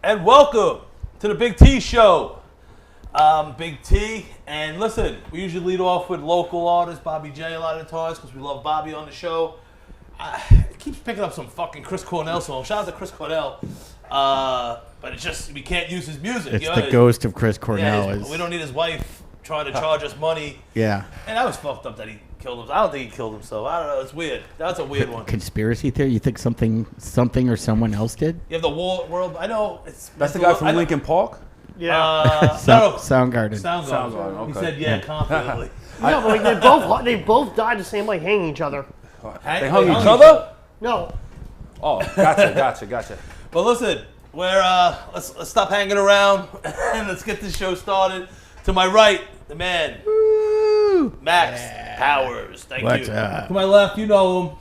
and welcome to the Big T Show. Big T, and listen, we usually lead off with local artists, Bobby J a lot of the times, because we love Bobby on the show. It keeps picking up some fucking Chris Cornell song. Shout out to Chris Cornell. But it's just, we can't use his music. It's the ghost of Chris Cornell. Yeah, we don't need his wife trying to charge us money. Yeah. And that was fucked up that he killed himself. I don't think he killed himself. I don't know. It's weird. That's a weird one. Conspiracy theory? You think something or someone else did? You have the world. I know. That's the guy from Linkin Park? Yeah. Soundgarden. Soundgarden. Okay. He said, yeah, confidently. No, but like they both died the same way, hanging each other. They hung each other? No. Oh, gotcha. But listen, let's stop hanging around and let's get this show started. To my right, the man, Max Powers. Thank you. To my left, you know him.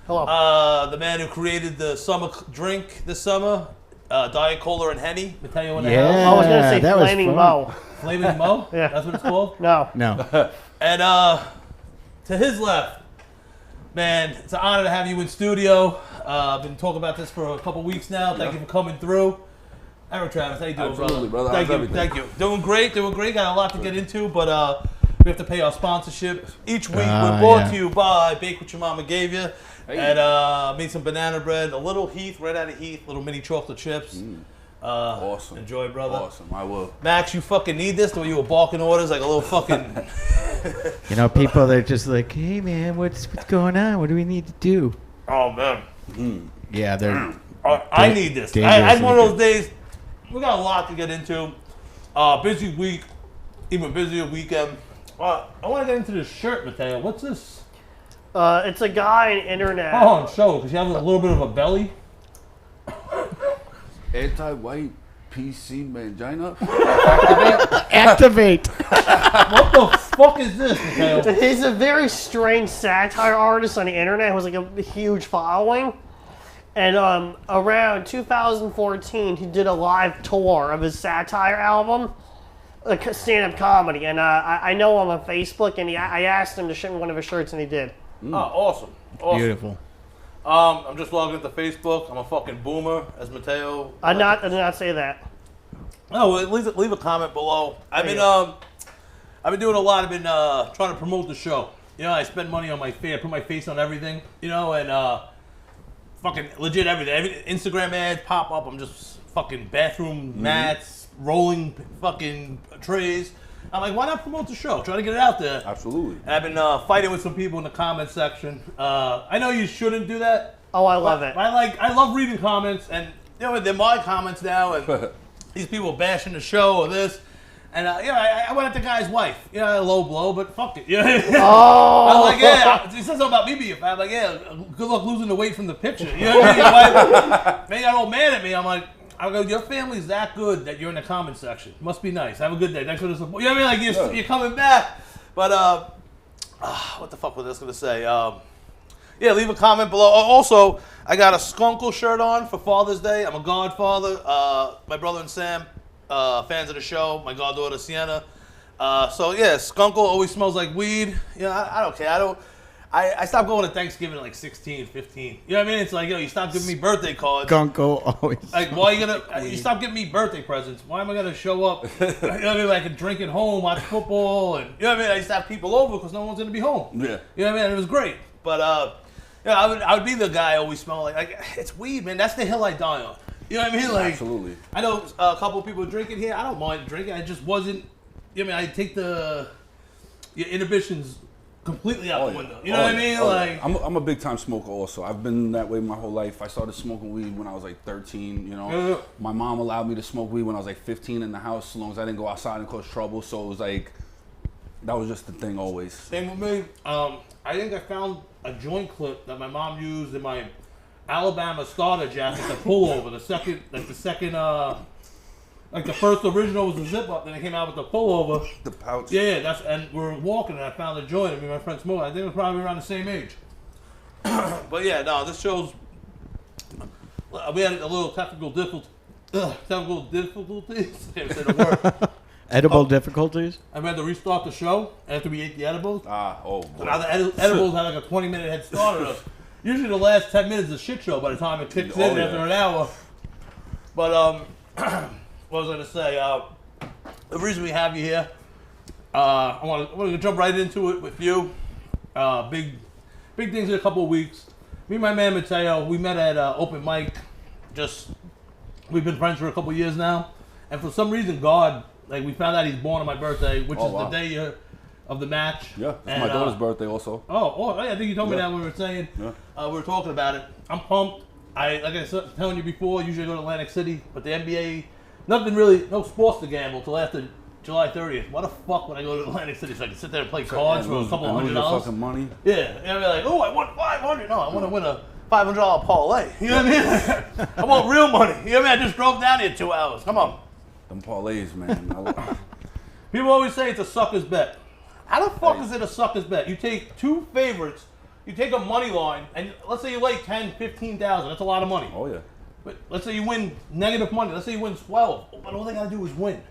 Hello. The man who created the summer drink this summer, Diet Cola and Henny. Matteo in the Yeah. house. I was gonna say that was Flaming fun. Mo. Flaming Mo? Yeah. That's what it's called? No. And to his left, man, it's an honor to have you in studio. I've been talking about this for a couple weeks now. Thank you for coming through. Eric Travis, how you doing, Absolutely, brother? Thank you. Doing great. Got a lot to get into, but we have to pay our sponsorship. Each week we're brought to you by Bake What Your Mama Gave You. Hey. And made some banana bread, a little Heath, right out of Heath, little mini chocolate chips. Awesome. Enjoy, brother. Awesome, I will. Max, you fucking need this, the way you were barking orders like a little fucking... You know, people, they're just like, hey, man, what's going on? What do we need to do? Oh, man. Yeah, they're... I need this. I had one of those days. We got a lot to get into. Busy week, even busier weekend. I want to get into this shirt, Matteo. What's this? It's a guy on the internet. Oh, show, because you have a little bit of a belly. Anti-white PC mangina? Activate! What the fuck is this, Matteo? He's a very strange satire artist on the internet who has like a huge following. And around 2014, he did a live tour of his satire album, stand-up comedy. And I know him on Facebook, and I asked him to ship me one of his shirts, and he did. Oh, awesome. Beautiful. I'm just logging into Facebook. I'm a fucking boomer, as Matteo. I did not say that. No, leave a comment below. I've been doing a lot. I've been trying to promote the show. You know, I spend money on my face. I put my face on everything. You know, and fucking legit everything. Instagram ads pop up. I'm just fucking bathroom mats, rolling fucking trays. I'm like, why not promote the show? Try to get it out there. Absolutely. And I've been fighting with some people in the comment section. I know you shouldn't do that. Oh, I love it. I love reading comments, and you know they're my comments now, and these people bashing the show or this. And I went at the guy's wife. Low blow, but fuck it. Oh. I'm like, yeah. He said something about me being fat. I'm like, yeah. Good luck losing the weight from the picture. You know what I mean? They got all mad at me. I'm like, I go, your family's that good that you're in the comment section. Must be nice. Have a good day. Thanks for the support. You know what I mean? Like you're coming back. But what the fuck was I just gonna say? Yeah, leave a comment below. Also, I got a Skunkle shirt on for Father's Day. I'm a godfather. My brother and Sam, fans of the show. My goddaughter Sienna. So yeah, Skunkle always smells like weed. I don't care. I stopped going to Thanksgiving at like 16, 15. You know what I mean? It's like, you stop giving me birthday cards. Gunko always. Like, why you stop giving me birthday presents? Why am I gonna show up? You know what I mean? Like, I can drink at home, watch football, and you know what I mean? I used to have people over because no one's gonna be home. Yeah. You know what I mean? And it was great. But I would be the guy always smelling like it's weed, man. That's the hill I die on. You know what I mean? Like, absolutely. I know a couple of people drinking here. I don't mind drinking. I just wasn't. You know what I mean? I take your inhibitions completely out the window. You know what I mean? Like, I'm a big time smoker also. I've been that way my whole life. I started smoking weed when I was like 13, My mom allowed me to smoke weed when I was like 15 in the house, as long as I didn't go outside and cause trouble. So it was like, that was just the thing always. Same with me. I think I found a joint clip that my mom used in my Alabama starter jacket, the pullover, the second, like the first original was the zip up, then it came out with the pullover. The pouch. Yeah, and we were walking and I found a joint. I mean, my friend smoked. I think it was probably around the same age. But yeah, no, this shows. We had a little technical difficulties. Can't say the word. Edible difficulties? I had to restart the show after we ate the edibles. Oh boy. So now the edibles had like a 20-minute head start on us. Usually the last 10 minutes is a shit show by the time it kicks in after an hour. But What was I going to say? The reason we have you here, I want to jump right into it with you. Big things in a couple of weeks. Me and my man Matteo, we met at open mic. We've been friends for a couple of years now, and for some reason, God, we found out he's born on my birthday, which is the day of the match. Yeah, it's my daughter's birthday also. Oh, I think you told me that when we were saying we were talking about it. I'm pumped. Like I was telling you before, usually I go to Atlantic City, but the NBA, no sports to gamble till after July 30th. Why the fuck would I go to Atlantic City so I can sit there and play cards for a couple of $100? Fucking money. Yeah, and I'd be like, oh, I won $500. No, I want to win a $500 parlay. You know what I mean? I want real money. You know what I mean? I just drove down here 2 hours. Come on. Them parlays, man. People always say it's a sucker's bet. How the fuck is it a sucker's bet? You take two favorites, you take a money line, and let's say you lay 10, 15,000. That's a lot of money. Oh, yeah. But let's say you win negative money. Let's say you win 12. But all they got to do is win.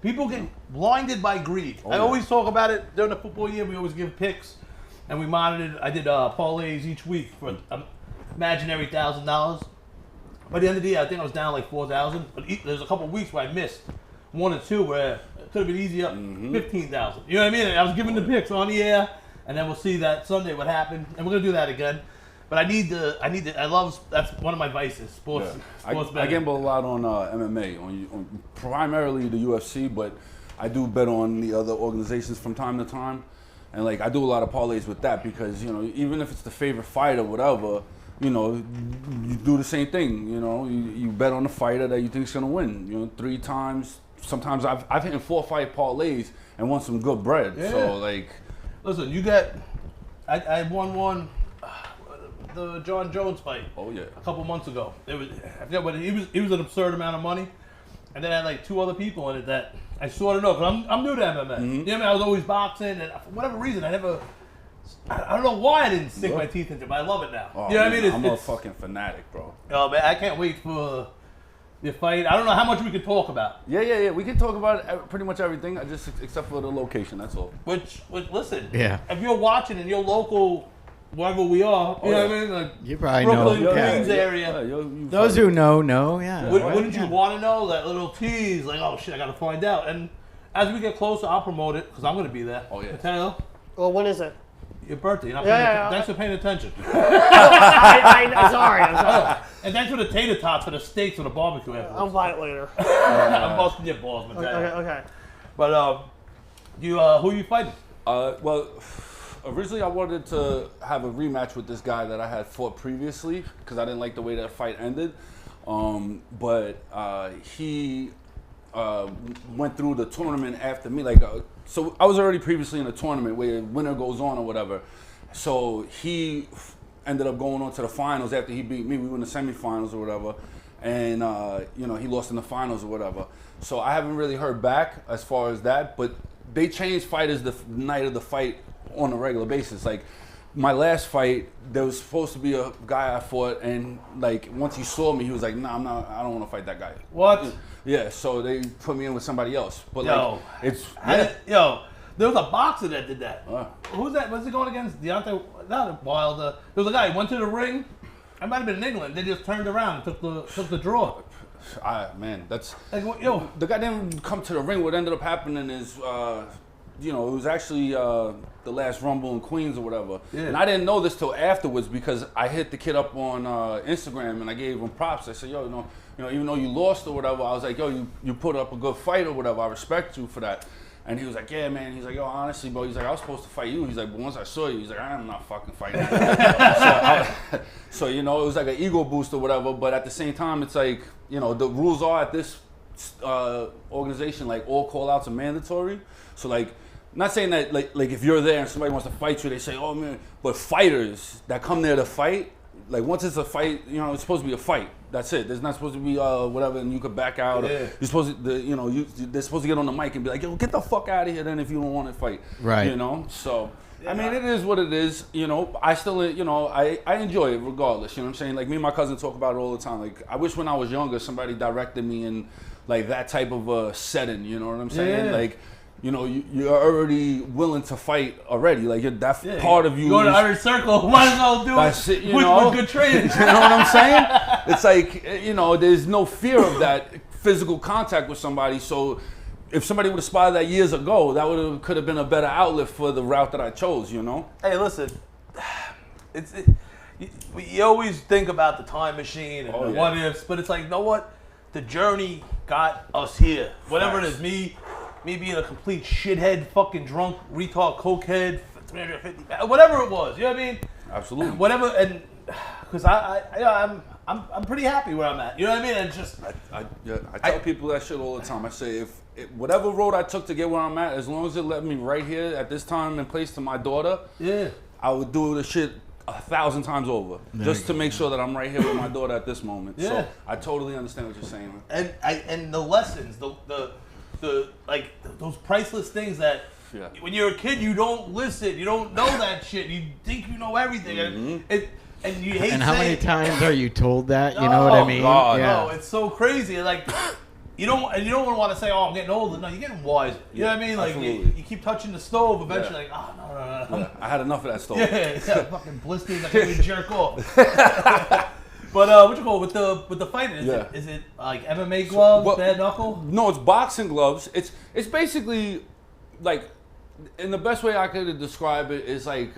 People get blinded by greed. I always talk about it during the football year. We always give picks, and we monitored. I did parlays each week for imaginary $1,000. By the end of the year, I think I was down like 4,000. But there's a couple of weeks where I missed 1 or 2 where it could have been easy up 15,000. You know what I mean? And I was giving the picks on the air, and then we'll see that Sunday what happened, and we're gonna do that again. But that's one of my vices, sports. Yeah. Sports I betting. gamble a lot on MMA, on primarily the UFC, but I do bet on the other organizations from time to time. And I do a lot of parlays with that because, even if it's the favorite fight or whatever, you do the same thing. You bet on the fighter that you think is gonna win. 3 times. Sometimes I've hit 4 fight parlays and won some good bread. Yeah. So listen, I won one. The John Jones fight. Oh yeah. A couple months ago. I forget what he was an absurd amount of money, and then I had 2 other people in it that I sort of know because I'm new to MMA. You know what I mean? I was always boxing, and for whatever reason I don't know why I didn't sink my teeth into it, but I love it now. Oh, you know what I mean? I'm a fucking fanatic, bro. Oh man, I can't wait for the fight. I don't know how much we could talk about. Yeah. We can talk about pretty much everything, except for the location. That's all. Which listen. Yeah. If you're watching in your local. Wherever we are, you know what I mean? You probably Brooklyn, know. Queens area. Those who know, yeah. Wouldn't you want to know that little tease? Oh shit, I got to find out. And as we get closer, I'll promote it because I'm going to be there. Oh yeah. Matteo, Well, when is it? your birthday. You're not Yeah. Thanks for paying attention. I'm sorry. And thanks for the tater tots for the steaks for the barbecue afterwards. I'll buy it later. I'm busting your balls, Matteo. Okay. But who are you fighting? Well, originally I wanted to have a rematch with this guy that I had fought previously because I didn't like the way that fight ended. But he went through the tournament after me. So I was already previously in a tournament where winner goes on or whatever. So he ended up going on to the finals after he beat me. We were in the semifinals or whatever. And, he lost in the finals or whatever. So I haven't really heard back as far as that. But they changed fighters the night of the fight on a regular basis. My last fight, there was supposed to be a guy I fought, and once he saw me, he was like, "Nah, I don't want to fight that guy." What? Yeah, so they put me in with somebody else. But there was a boxer that did that. Who's that? Was he going against Deontay? Not Wilder. There was a guy who went to the ring. I might have been in England. They just turned around and took the draw. That's the guy didn't come to the ring. What ended up happening is, it was actually the last Rumble in Queens or whatever. Yeah. And I didn't know this till afterwards because I hit the kid up on Instagram and I gave him props. I said, even though you lost or whatever, I was like, you put up a good fight or whatever. I respect you for that. And he was like, yeah, man. He's like, honestly, bro. He's like, I was supposed to fight you. He's like, but once I saw you, he's like, I'm not fucking fighting you. So, it was like an ego boost or whatever. But at the same time, it's like, the rules are at this organization, all call-outs are mandatory. So, not saying that, if you're there and somebody wants to fight you, they say, oh, man. But fighters that come there to fight, once it's a fight, it's supposed to be a fight. That's it. There's not supposed to be whatever, and you could back out. Yeah. Or you're supposed to, they're supposed to get on the mic and be like, yo, get the fuck out of here then if you don't want to fight. Right. So, I mean, it is what it is. I still, I enjoy it regardless. You know what I'm saying? Me and my cousin talk about it all the time. I wish when I was younger, somebody directed me in, that type of a setting. You know what I'm saying? Yeah. You're already willing to fight already. That part of you. Go to Irish Circle. Might as well do it with good training. You know what I'm saying? It's there's no fear of that physical contact with somebody. So if somebody would have spotted that years ago, that could have been a better outlet for the route that I chose, you know? Hey, listen, you always think about the time machine and the what ifs, but it's like, you know what? The journey got us here. Whatever it is, me being a complete shithead, fucking drunk, retard, cokehead, 350, whatever it was, you know what I mean? Absolutely. Whatever, and because I'm pretty happy where I'm at. You know what I mean? And just I tell people that shit all the time. I say if whatever road I took to get where I'm at, as long as it led me right here at this time and place to my daughter, I would do the shit 1,000 times over just to make sure that I'm right here with my daughter at this moment. Yeah. So I totally understand what you're saying. And the lessons, the like those priceless things that when you're a kid you don't listen, you don't know that shit. You think you know everything, and you hate. And how many times are you told that? You know what I mean? God. No, it's so crazy. Like you don't want to say, "Oh, I'm getting older." No, you're getting wiser. You know what I mean? Like you keep touching the stove. Eventually, like, oh no. Yeah, I had enough of that stove. Yeah, fucking blisters. I can't even jerk off. But what you call with the fighting? Is it like MMA gloves, bare knuckle? No, it's boxing gloves. It's basically like, in the best way I could describe it is like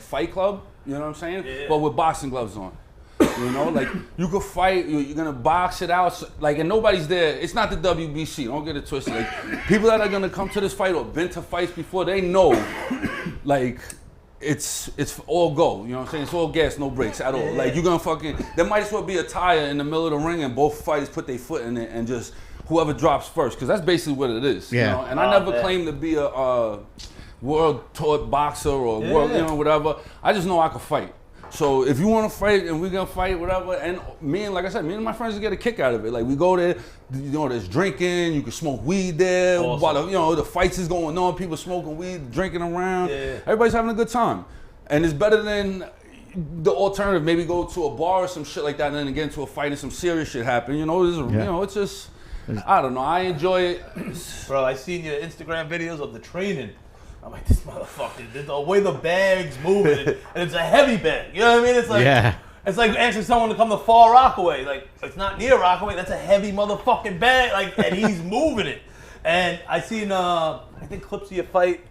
Fight Club. You know what I'm saying? Yeah. But with boxing gloves on. You know, like you could fight. You're gonna box it out. Like, and nobody's there. It's not the WBC. Don't get it twisted. Like, people that are gonna come to this fight or been to fights before, they know, like, it's all go. You know what I'm saying? It's all gas, no brakes at all. Like, you're gonna fucking. There might as well be a tire in the middle of the ring, and both fighters put their foot in it, and just whoever drops first, because that's basically what it is. Yeah. You know? And I never claimed to be a world taught boxer or world, you know, whatever. I just know I can fight. So if you want to fight and we're gonna fight, whatever, and like I said, me and my friends get a kick out of it. Like, we go there, you know, there's drinking, you can smoke weed there, while the fights is going on, people smoking weed, drinking around, everybody's having a good time, and it's better than the alternative. Maybe go to a bar or some shit like that, and then get into a fight and some serious shit happen. You know, you know, it's just, I don't know. I enjoy it, bro. I seen your Instagram videos of the training. I'm like, this motherfucker, the way the bag's moving, and it's a heavy bag. You know what I mean? It's like, it's like asking someone to come to Far Rockaway. Like, it's not near Rockaway. That's a heavy motherfucking bag. Like, and he's moving it. And I seen, I think clips of your fight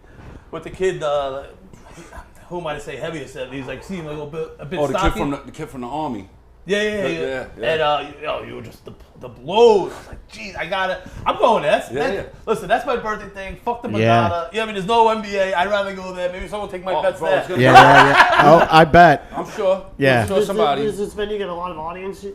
with the kid. Who am I to say heaviest? He's like, seeing like a bit. Oh, stocky. the kid from the army. Yeah. And you were just the blows. I was like, geez, I'm going there. Listen, that's my birthday thing. Fuck the Madonna. Yeah, I mean, there's no NBA. I'd rather go there. Maybe someone will take my bets there. Yeah. Oh, I bet. I'm sure. Yeah. I'm sure somebody. Does this venue get a lot of audience?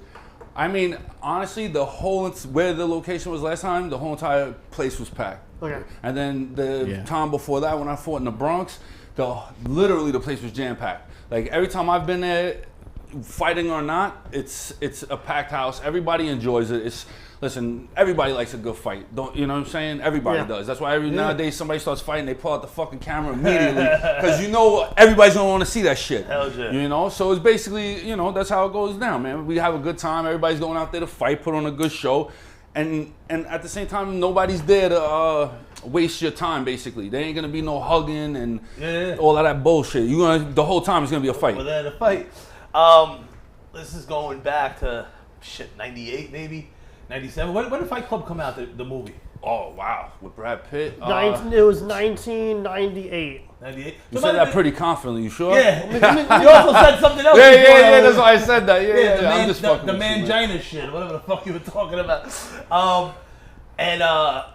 I mean, honestly, where the location was last time, the whole entire place was packed. Okay. And then the time before that, when I fought in the Bronx, literally the place was jam packed. Like, every time I've been there, fighting or not, it's a packed house. Everybody enjoys it. Listen, everybody likes a good fight. Don't you know what I'm saying? Everybody does. That's why nowadays somebody starts fighting, they pull out the fucking camera immediately, because you know everybody's gonna want to see that shit. Hell yeah. You know, so it's basically, you know, that's how it goes down, man. We have a good time. Everybody's going out there to fight, put on a good show, and at the same time, nobody's there to waste your time. Basically, there ain't gonna be no hugging and all of that bullshit. The whole time it's gonna be a fight. We're there to fight. This is going back to 98 maybe, 97. When did Fight Club come out? The movie? Oh wow, with Brad Pitt. It was 1998. 98. You said that pretty confidently. You sure? Yeah. You also said something else. Yeah. That's why I said that. Yeah. I'm just fucking the mangina shit, whatever the fuck you were talking about. And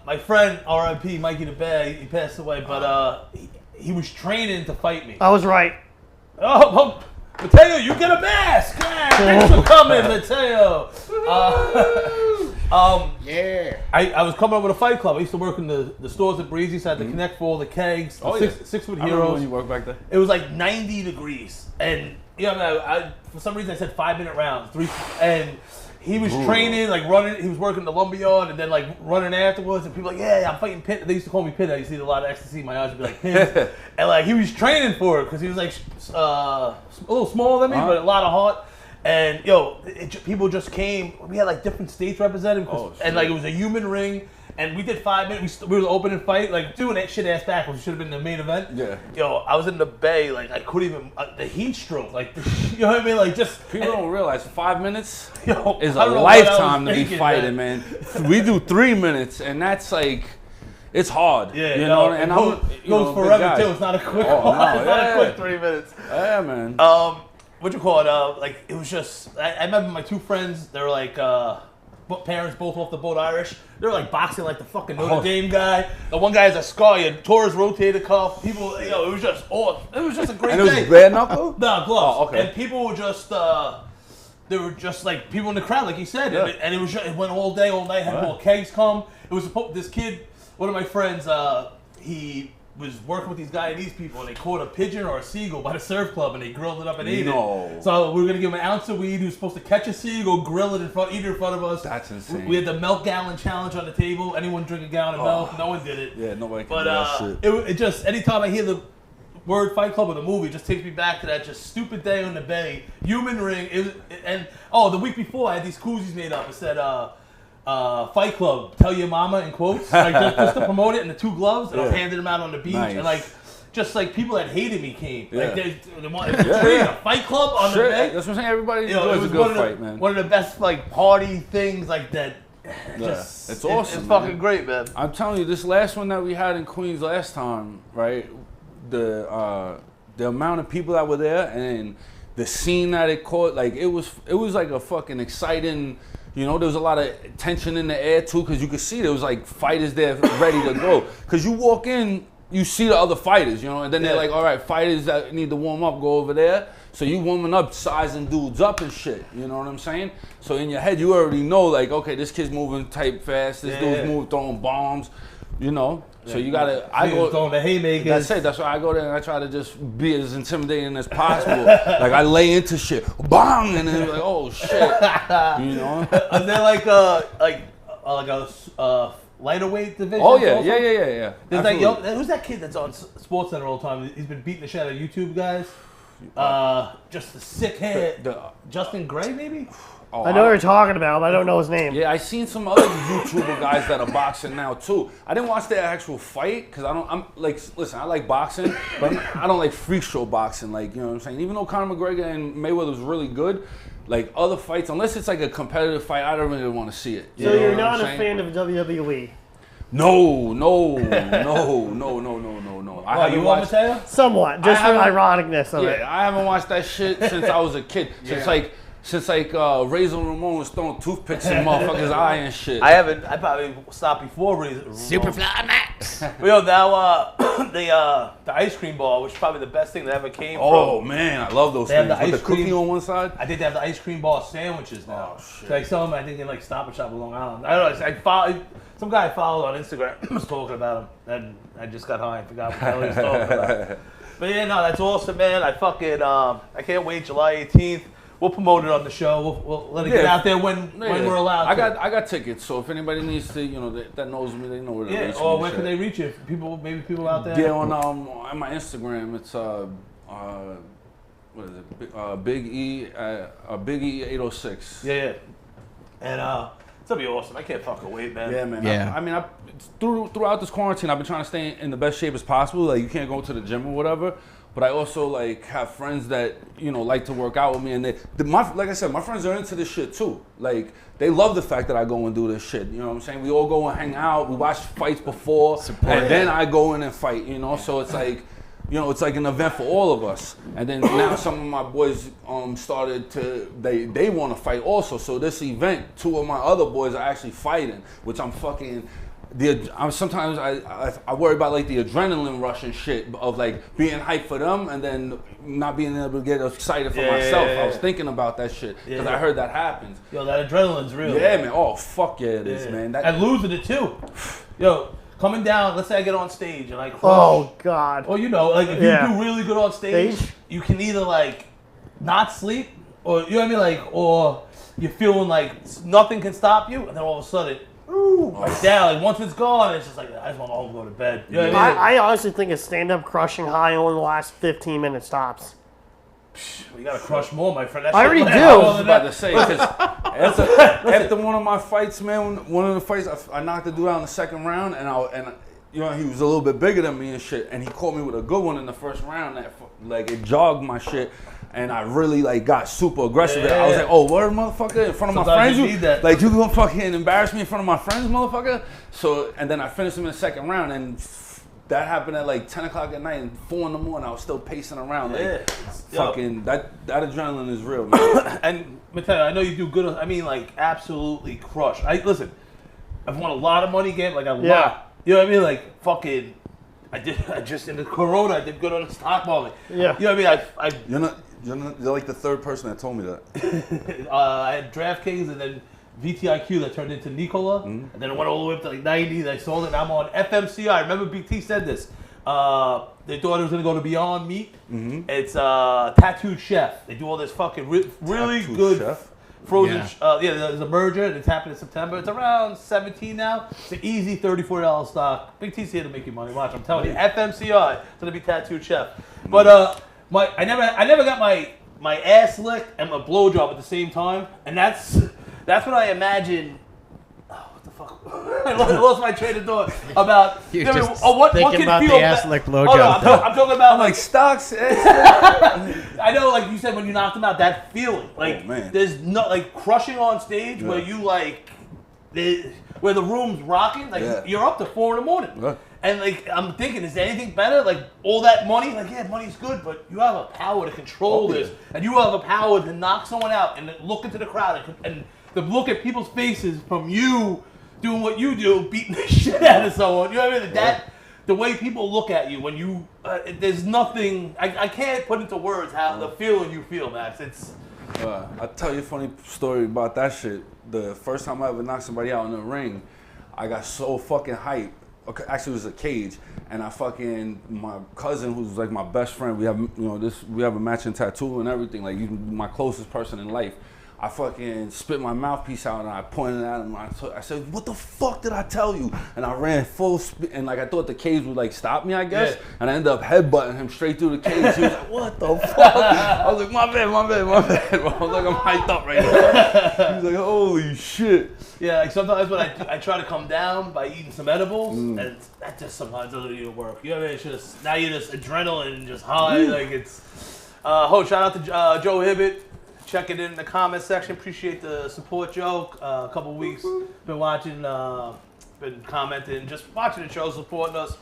my friend R.I.P. Mikey the Bear, he passed away, but he was training to fight me. I was right. Oh, Matteo, you get a mask. Thanks for coming, Matteo. I was coming up with a Fight Club. I used to work in the stores at Breezy, so I had to connect for all the kegs, six foot heroes. When you worked back there. It was like 90 degrees, and you know, I for some reason I said 5-minute rounds, and he was training, like running. He was working the lumberyard, and then like running afterwards. And people were like, yeah, I'm fighting Pin. They used to call me Pin. I used to see a lot of ecstasy. My eyes would be like pins. And like he was training for it because he was like a little smaller than me, but a lot of heart. And people just came. We had like different states represented, and like it was a human ring. And we did 5 minutes. We were the opening fight, like doing that shit ass backwards. Should have been the main event. Yeah. Yo, I was in the bay, like I couldn't even the heat stroke, like you know what I mean, like just People don't realize 5 minutes yo, is I a don't know what I was lifetime to be thinking, fighting, man. We do 3 minutes, and that's like, it's hard. Yeah, you know. And I'm it goes forever too. It's not a quick. Oh, no, it's not a quick 3 minutes. Yeah, man. What you call it? Like it was just. I remember my two friends. They were like. Parents both off the boat Irish. They were like boxing like the fucking Notre Dame guy. The one guy has a scar. He had tore his rotator cuff. People, it was just it was just a great And it day. was bare knuckle? No, gloves. Oh, okay. And people were just, they were just like people in the crowd, like you said. Yeah. And it was just, it went all day, all night. Had more kegs come. It was this kid, one of my friends. He was working with these Guyanese people, and they caught a pigeon or a seagull by the surf club, and they grilled it up and ate it. So we were gonna give him an ounce of weed. He was supposed to catch a seagull, grill it eat it in front of us. That's insane. We had the milk gallon challenge on the table. Anyone drink a gallon of milk? No one did it. Yeah, nobody can But do that shit. it just anytime I hear the word Fight Club or the movie, it just takes me back to that just stupid day on the bay. Human ring. The week before I had these koozies made up. It said. Fight Club, tell your mama in quotes, like just to promote it, and the 2 gloves, and I was handing them out on the beach, Nice. and like, just like people that hated me came, Yeah. like they wanted to train a Fight Club on the bay. That's what I'm saying. Everybody You know, it enjoys a was good fight, man. one of the best like party things like that. Just, It's awesome. It's fucking man. great, man. I'm telling you, this last one that we had in Queens last time, right? The amount of people that were there and the scene that it caught, like it was like a fucking exciting. You know, there was a lot of tension in the air too, because you could see there was like fighters there ready to go. Because you walk in, you see the other fighters, you know, and then they're like, all right, fighters that need to warm up, go over there. So you warming up, sizing dudes up and shit. You know what I'm saying? So in your head, you already know, like, okay, this kid's moving type fast. This dude's moving, throwing bombs. You know, so you gotta. I go throwing the haymakers. That's it. That's why I go there and I try to just be as intimidating as possible. Like I lay into shit, bang, and then like, oh shit, you know. And then like a lighter weight division. Oh yeah, also? yeah. There's like, who's that kid that's on Sports Center all the time? He's been beating the shit out of YouTube guys. Just the sick head. Justin Gray, maybe. Oh, I know what you're talking about, but I don't know his name. Yeah, I seen some other YouTuber guys that are boxing now too. I didn't watch their actual fight because I'm like, listen, I like boxing, but I don't like freak show boxing. Like, you know what I'm saying? Even though Conor McGregor and Mayweather was really good, like other fights, unless it's like a competitive fight, I don't really want to see it. So you're not a fan of WWE? No. Why, you want Matteo? Somewhat, just for the ironicness of it. Yeah, I haven't watched that shit since I was a kid. Since Razor Ramon was throwing toothpicks in motherfuckers' eye and shit. I probably stopped before Razor. Superfly Max. Yo, now the ice cream bar, which is probably the best thing that ever came Oh from. man, I love those They have things. the With ice the cookie cream on one side. I think they have the ice cream bar sandwiches now. Oh, shit. So I sell them, I think, in like Stop and Shop in Long Island. I don't know. Some guy I followed on Instagram was talking about them, and I just got high and forgot what the hell he was talking about. But yeah, no, that's awesome, man. I can't wait. July 18th. We'll promote it on the show. We'll let it get out there when we're allowed. I got tickets, so if anybody needs to, you know, that knows me, they know where to reach me. Or where can they reach you? Maybe people out there. Yeah, on my Instagram, it's what is it? Big E, Big E 806. Yeah. And it's gonna be awesome. I can't fucking wait, man. Yeah, man. Yeah. I mean, throughout this quarantine, I've been trying to stay in the best shape as possible. Like, you can't go to the gym or whatever. But I also like have friends that, you know, like to work out with me, and like I said, my friends are into this shit too. Like, they love the fact that I go and do this shit. You know what I'm saying? We all go and hang out. We watch fights before, and then I go in and fight. You know, so it's like, you know, it's like an event for all of us. And then now some of my boys started to they want to fight also. So this event, 2 of my other boys are actually fighting, which I'm fucking. Sometimes I worry about like the adrenaline rush and shit of like being hyped for them and then not being able to get excited for myself. I was thinking about that shit because I heard that happens. Yo, that adrenaline's real. Yeah, man. Oh, fuck yeah, it is, man. And losing it too. Yo, coming down. Let's say I get on stage and I crush. Oh God. Or you know, like if you do really good on stage, you can either like not sleep, or you know what I mean, like, or you're feeling like nothing can stop you, and then all of a sudden. Like down, like once it's gone, it's just like I just want to all go to bed. You know what I mean? I honestly think a stand-up crushing high only lasts 15 minutes tops. You gotta crush more, my friend. That I shit already went do. out. I was about to say, because after one of my fights, man, one of the fights, I knocked the dude out in the second round, and you know, he was a little bit bigger than me and shit, and he caught me with a good one in the first round that, like, it jogged my shit, and I really, like, got super aggressive. Yeah. I was like, oh, what, motherfucker, in front of Sometimes my friends? you need that. Like, you gonna fucking embarrass me in front of my friends, motherfucker? So, and then I finished him in the second round, and that happened at like 10 o'clock at night, and 4 in the morning, I was still pacing around. Like, fucking, that adrenaline is real, man. And Matteo, I know you do good. I mean, like, absolutely crush. Listen, I've won a lot of money game, like a lot. You know what I mean? Like, fucking, I just in the Corona, I did good on the stock market. Yeah. You know what I mean? You're like the third person that told me that. I had DraftKings and then VTIQ that turned into Nikola, and then it went all the way up to like 90. Then I sold it, and I'm on FMCI. Remember, BT said this. They thought it was going to go to Beyond Meat. It's Tattooed Chef. They do all this fucking really Tattooed good Chef? frozen. There's a merger, and it's happened in September. It's around 17 now. It's an easy $34 stock. Big T's here to make you money. Watch, I'm telling you. FMCI. It's going to be Tattooed Chef. But I never got my ass licked and my blowjob at the same time, and that's what I imagine. Oh, what the fuck? I lost my train of thought about. You're just what thinking can about feel the ass lick blowjob. Oh, no, I'm talking about Like stocks. I know, like you said, when you knocked him out, that feeling, like man. there's no like crushing on stage where you like, where the room's rocking, like you're up to 4 in the morning. And like I'm thinking, is there anything better? Like all that money, like money's good, but you have a power to control this, and you have a power to knock someone out and look into the crowd and to look at people's faces from you doing what you do, beating the shit out of someone. You know what I mean? The way people look at you when you, there's nothing. I can't put into words how the feeling you feel, Max. It's. I'll tell you a funny story about that shit. The first time I ever knocked somebody out in the ring, I got so fucking hyped. Actually, it was a cage, and my cousin, who's like my best friend, we have a matching tattoo and everything. Like, he's my closest person in life. I fucking spit my mouthpiece out and I pointed at him. I said, "What the fuck did I tell you?" And I ran full speed, and like I thought the cage would like stop me, I guess. Yeah. And I ended up headbutting him straight through the cage. He was like, "What the fuck?" I was like, "My bad." I was like, I'm hyped up right now. He was like, "Holy shit." Yeah, like sometimes when I try to come down by eating some edibles, and that just sometimes doesn't even work. You know what I mean? It's just, now you're just adrenaline and just high. Like it's. Shout out to Joe Hibbett. Check it in the comment section. Appreciate the support, Joe. A couple weeks, been watching, been commenting, just watching the show, supporting us.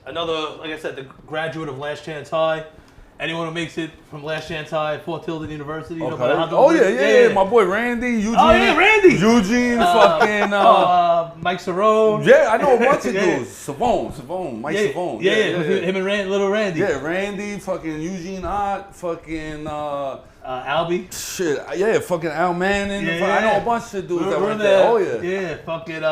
Another, like I said, the graduate of Last Chance High. Anyone who makes it from Last Chance High at Fort Tilden University. You know, yeah. My boy Randy, Eugene. Oh yeah, Randy. Eugene, fucking. Mike Cerrone. Yeah, I know a bunch of dudes. Savone, Mike Savone. Yeah. Him and little Randy. Yeah, Randy, fucking Eugene Ott, fucking. Albie. Shit, yeah, fucking Al Manning. Yeah. I know a bunch of dudes that were there. there. Oh yeah. Yeah, fucking.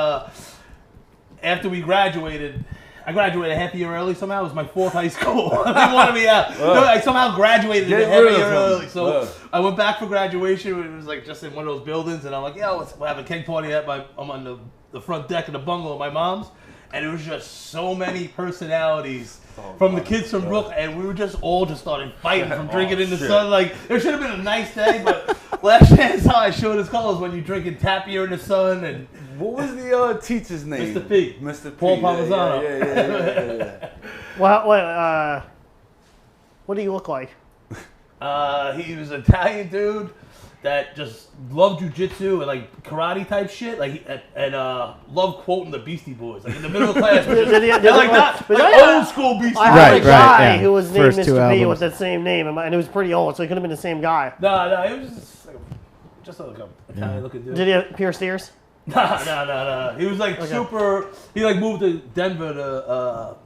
After we graduated. I graduated a half a year early somehow. It was my 4th high school. They wanted me out. No, I somehow graduated a half a year early. So I went back for graduation. It was like just in one of those buildings. And I'm like, we'll have a keg party I'm on the front deck of the bungalow at my mom's. And it was just so many personalities from the kids from Brooklyn. And we were just all just starting fighting from drinking in the sun. Like, it should have been a nice day, but Last Chance High showed his colors when you're drinking Tapir in the sun. And what was the teacher's name? Mr. P. Mr. P. Paul Palmisano. Yeah. Well, what do you look like? He was an Italian dude that just loved jujitsu and like karate type shit, like and loved quoting the Beastie Boys, like in the middle class. Old school Beastie Boys. I had a guy who was named First 2 Mr. P albums. with that same name, and it was pretty old, so he could have been the same guy. No, it was just like an Italian looking dude. Did he have pierced ears? No. He was like super. He like moved to Denver to.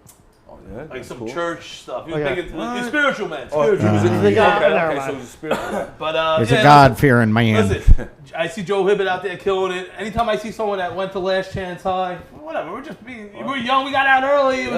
Like some cool. church stuff. He was big into the spiritual man. He was the guy. so he was a spiritual man. But He's a God-fearing man. Listen, I see Joe Hibbett out there killing it. Anytime I see someone that went to Last Chance High, whatever, we're young, we got out early. It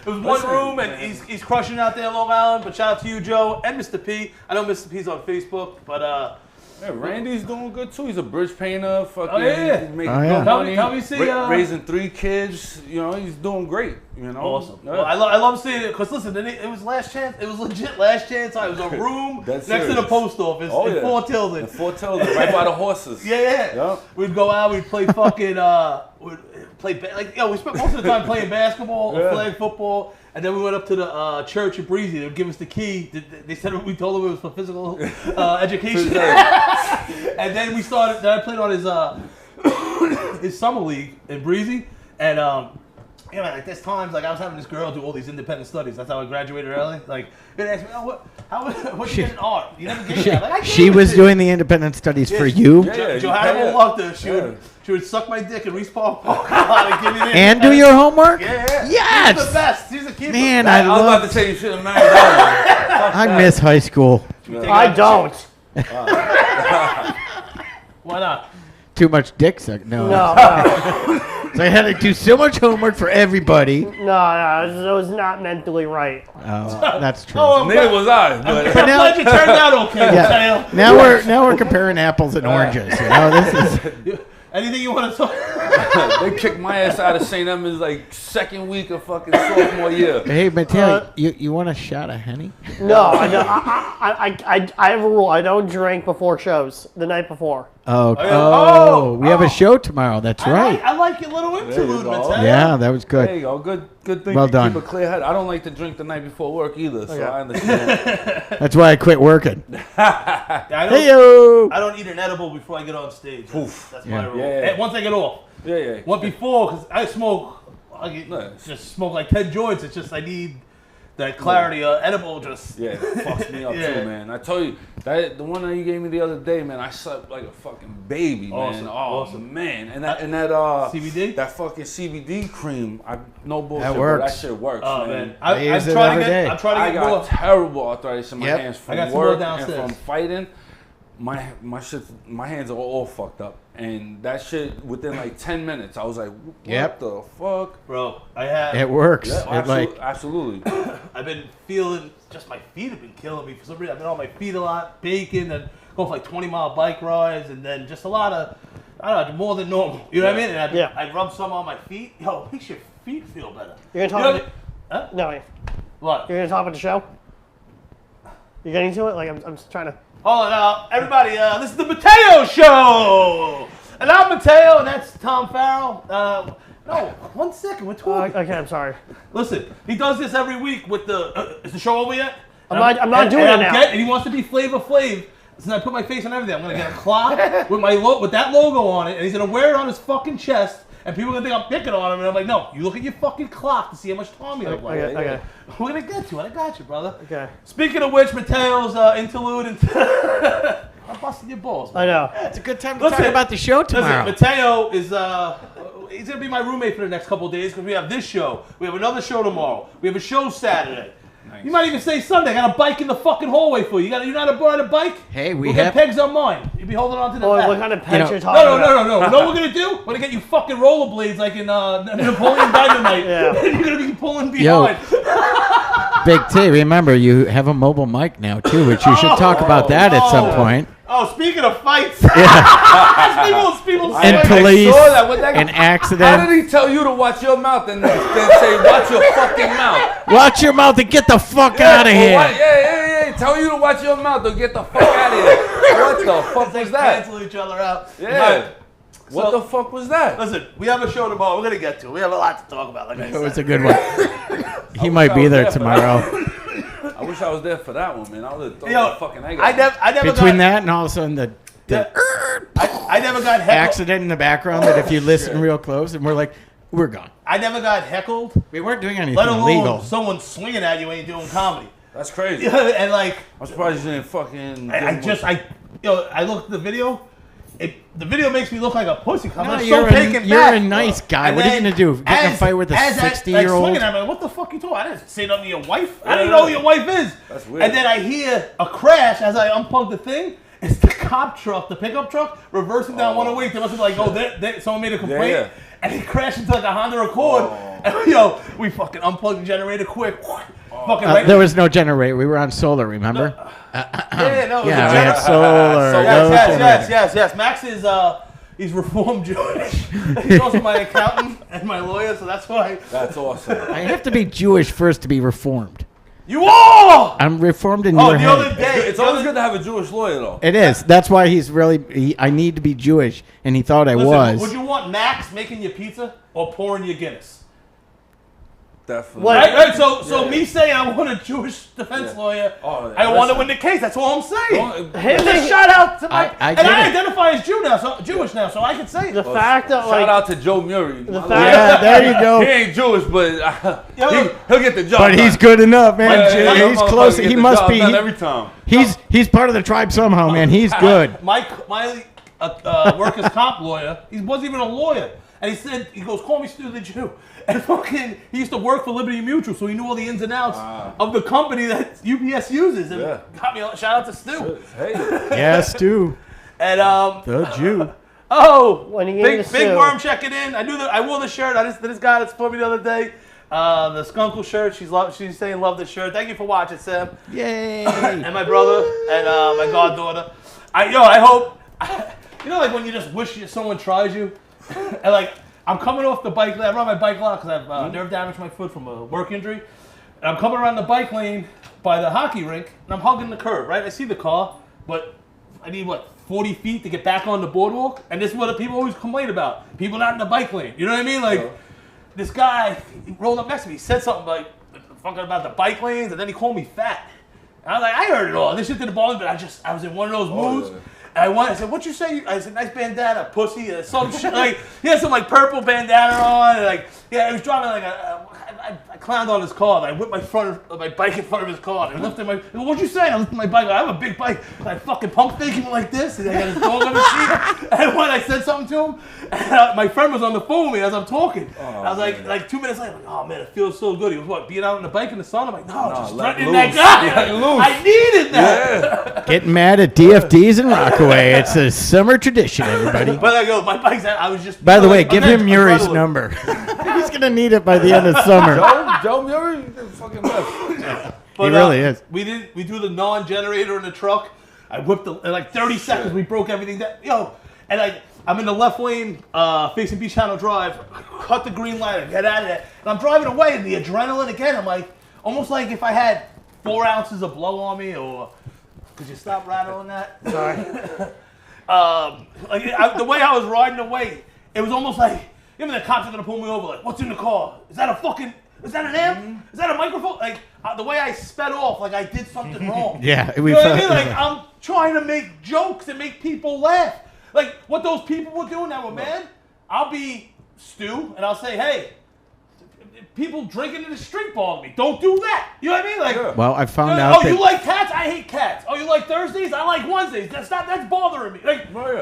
was one room, and he's crushing out there in Long Island. But shout out to you, Joe, and Mr. P. I know Mr. P's on Facebook, but Yeah, Randy's doing good too. He's a bridge painter. Fucking, yeah. making good money. Tell me, see, raising 3 kids. You know, he's doing great. You know, awesome. Yeah. Well, I love seeing it because listen, it was last chance. It was legit last chance. It was a room next to the post office in Fort Tilden. In Fort Tilden, right by the horses. Yeah. Yep. We'd go out. We'd play fucking. We spent most of the time playing basketball or flag football. And then we went up to the church in Breezy. They would give us the key. They said we told them it was for physical education. And then we started. Then I played on his summer league in Breezy. And like there's times like I was having this girl do all these independent studies. That's how I graduated early. Like they asked me, what you get in art? You never get that. Like, she was doing the independent studies for you. Johanna loved her. She would suck my dick and respawn and give me the and do your homework. Yeah. Yes. She's the best. She's the keeper. Man, I was about to say you should have married that one. I miss high school. I don't. Why not? Too much dick suck. No. So I had to do so much homework for everybody. No, it was not mentally right. Oh, that's true. Neither was I. But I'm glad you turned out okay, Matteo. Now we're comparing apples and oranges. You know, this is. Anything you want to talk? They kicked my ass out of St. Edmunds like second week of fucking sophomore year. Hey, Matteo, you want a shot of Henny? No, I have a rule. I don't drink before shows, the night before. We have a show tomorrow. That's right. I like your little interlude, Matteo. Yeah, that was good. There you go. Good thing Well to done. keep a clear head. I don't like to drink the night before work either, so I understand. That's why I quit working. I don't eat an edible before I get on stage. That's my rule. Yeah. Once I get off. Yeah. What before? Because I smoke. Just smoke like 10 joints. It's just I need that clarity. Edible just it fucks me up too, man. I tell you that the one that you gave me the other day, man. I slept like a fucking baby, man. Awesome. Man, and that CBD, that fucking CBD cream. No bullshit. That works. But that shit works, man. I'm trying to get more. I got terrible arthritis in my hands from work and from fighting. My hands are all fucked up, and that shit within like 10 minutes, I was like, "What the fuck, bro?" It works. Yeah, absolutely. I've been feeling just my feet have been killing me for some reason. I've been on my feet a lot, baking and going for like 20-mile bike rides, and then just a lot of more than normal. You know what I mean? And I rub some on my feet. Yo, it makes your feet feel better. You're gonna talk about No. What? You're gonna talk about the show? You getting to it? Like I'm just trying to. Hold on now, everybody. This is the Matteo Show, and I'm Matteo, and that's Tom Farrell. No, 1 second, we're talking. Okay, I'm sorry. Listen, he does this every week with the. Is the show over yet? I'm not doing it now. And he wants to be Flavor Flav. So I put my face on everything. I'm gonna get a clock with that logo on it, and he's gonna wear it on his fucking chest. And people are gonna think I'm picking on him, and I'm like, no, you look at your fucking clock to see how much time you look like. Okay. We're gonna get to it. I got you, brother. Okay. Speaking of which, Matteo's interlude and I'm busting your balls, man. I know. It's a good time to talk about the show tomorrow. Listen, Matteo is he's gonna be my roommate for the next couple of days because we have this show. We have another show tomorrow. We have a show Saturday. Nice. You might even say Sunday. I got a bike in the fucking hallway for you. You know how to ride a bike? Hey, we'll get pegs on mine. You'll be holding on to the back. What kind of pegs you're talking about? No. You know what we're going to do? We're going to get you fucking rollerblades like in Napoleon Dynamite. And you're going to be pulling behind. Big T, remember, you have a mobile mic now, too, which you should talk about that at some point. Oh, speaking of fights. People and police and accidents. How did he tell you to watch your mouth and then say, watch your fucking mouth? Watch your mouth and get the fuck out of here. Yeah. Tell you to watch your mouth and get the fuck out of here. What the fuck was that? Cancel each other out. Yeah. What the fuck was that? Listen, we have a show tomorrow. We're going to get to it. We have a lot to talk about, like I said. It was a good one. He might be there tomorrow. I wish I was there for that one, man. I would have thrown the fucking egg I never Between that and all of a sudden I never got heckled. Accident in the background that if you listen real close and we're gone. I never got heckled. We weren't doing anything let alone illegal. Someone swinging at you when you're doing comedy. That's crazy. And like, I'm surprised you didn't fucking. I looked at the video. The video makes me look like a pussy. You're a nice guy. What are you gonna do? Get in a fight with a 60-year-old? Swinging at me, what the fuck you talking? I didn't say nothing to your wife. I didn't know who your wife is. That's weird. And then I hear a crash as I unplug the thing. It's the cop truck, the pickup truck, reversing down 108. They must have been like, someone made a complaint. And he crashed into like a Honda Accord. And, yo, we fucking unplugged the generator quick. Fucking right. There was no generator. We were on solar, remember? Yeah, no. Yeah, we had solar. Yes. Max is he's Reformed Jewish. He's also my accountant and my lawyer, so that's why. That's awesome. I have to be Jewish first to be Reformed. You are! I'm Reformed in your the head. other day. It's always good to have a Jewish lawyer, though. It is. That's why he's really. I need to be Jewish, and he thought I was. Would you want Max making your pizza or pouring your Guinness? Definitely. Right. So me saying I want a Jewish defense lawyer, I want to win the case. That's all I'm saying. It's a shout out to my. I identify as Jewish now, so I can say it. The fact that shout out to Joe Murray. Yeah, there you go. He ain't Jewish, but he'll get the job. But he's good enough, man. He's close. He must be. Every time. He's part of the tribe somehow, man. He's good. My workers' comp lawyer, he wasn't even a lawyer, and he said, he goes, call me Stu the Jew. And fucking, he used to work for Liberty Mutual, so he knew all the ins and outs of the company that UPS uses. And got me shout out to Stu. Hey. Yeah, Stu. And the Jew. Oh, when he big worm checking in. I wore the shirt. This guy that supported me the other day. The Skunkle shirt. She's saying love the shirt. Thank you for watching, Sam. Yay. And my brother and my goddaughter. I hope. Like when you just wish someone tries you, and like. I'm coming off the bike lane. I run my bike a lot because I've nerve damaged my foot from a work injury. And I'm coming around the bike lane by the hockey rink, and I'm hugging the curb, right? I see the car, but I need, 40 feet to get back on the boardwalk? And this is what people always complain about. People not in the bike lane. You know what I mean? Like, this guy, he rolled up next to me. He said something like, fucking about the bike lanes, and then he called me fat. And I was like, I heard it all. This shit didn't bother me, but I was in one of those moods. Yeah. And I said, "What you say?" I said, "Nice bandana, pussy." Some shit like he had some purple bandana on, and he was driving I clowned on his car. And I whipped my bike in front of his car. And I lifted "What'd you say?" I lifted my bike. I have a big bike. I fucking pump fake him like this, and I got his dog on the seat. And when I said something to him, and my friend was on the phone with me as I'm talking. I was like 2 minutes later, "Oh man, it feels so good." He was being out on the bike in the sun. I'm like, "No, just threatening that guy." I needed that. Yeah. Getting mad at DFDs and Rockaway. It's a summer tradition, everybody. But I go, my bike's out. I was just. By the way, give him Murray's number. He's gonna need it by the end of summer. Joe Murray, fucking best. But, he really is. We do the non-generator in the truck. I whipped in 30 seconds. We broke everything down. And I'm in the left lane, facing Beach Channel Drive. I cut the green light. I get out of there, and I'm driving away. And the adrenaline again. I'm like, almost like if I had 4 ounces of blow on me, or. Could you stop rattling that? Sorry. The way I was riding away, it was almost like, the cops are gonna pull me over. Like, what's in the car? Is that an amp? Is that a microphone? The way I sped off, I did something wrong. Yeah, you know what I mean? I'm trying to make jokes and make people laugh. What those people were doing that were mad. I'll be Stu, and I'll say, hey. People drinking in the street bog me. Don't do that. You know what I mean? Well, I found out that... you like cats? I hate cats. Oh, you like Thursdays? I like Wednesdays. That's bothering me.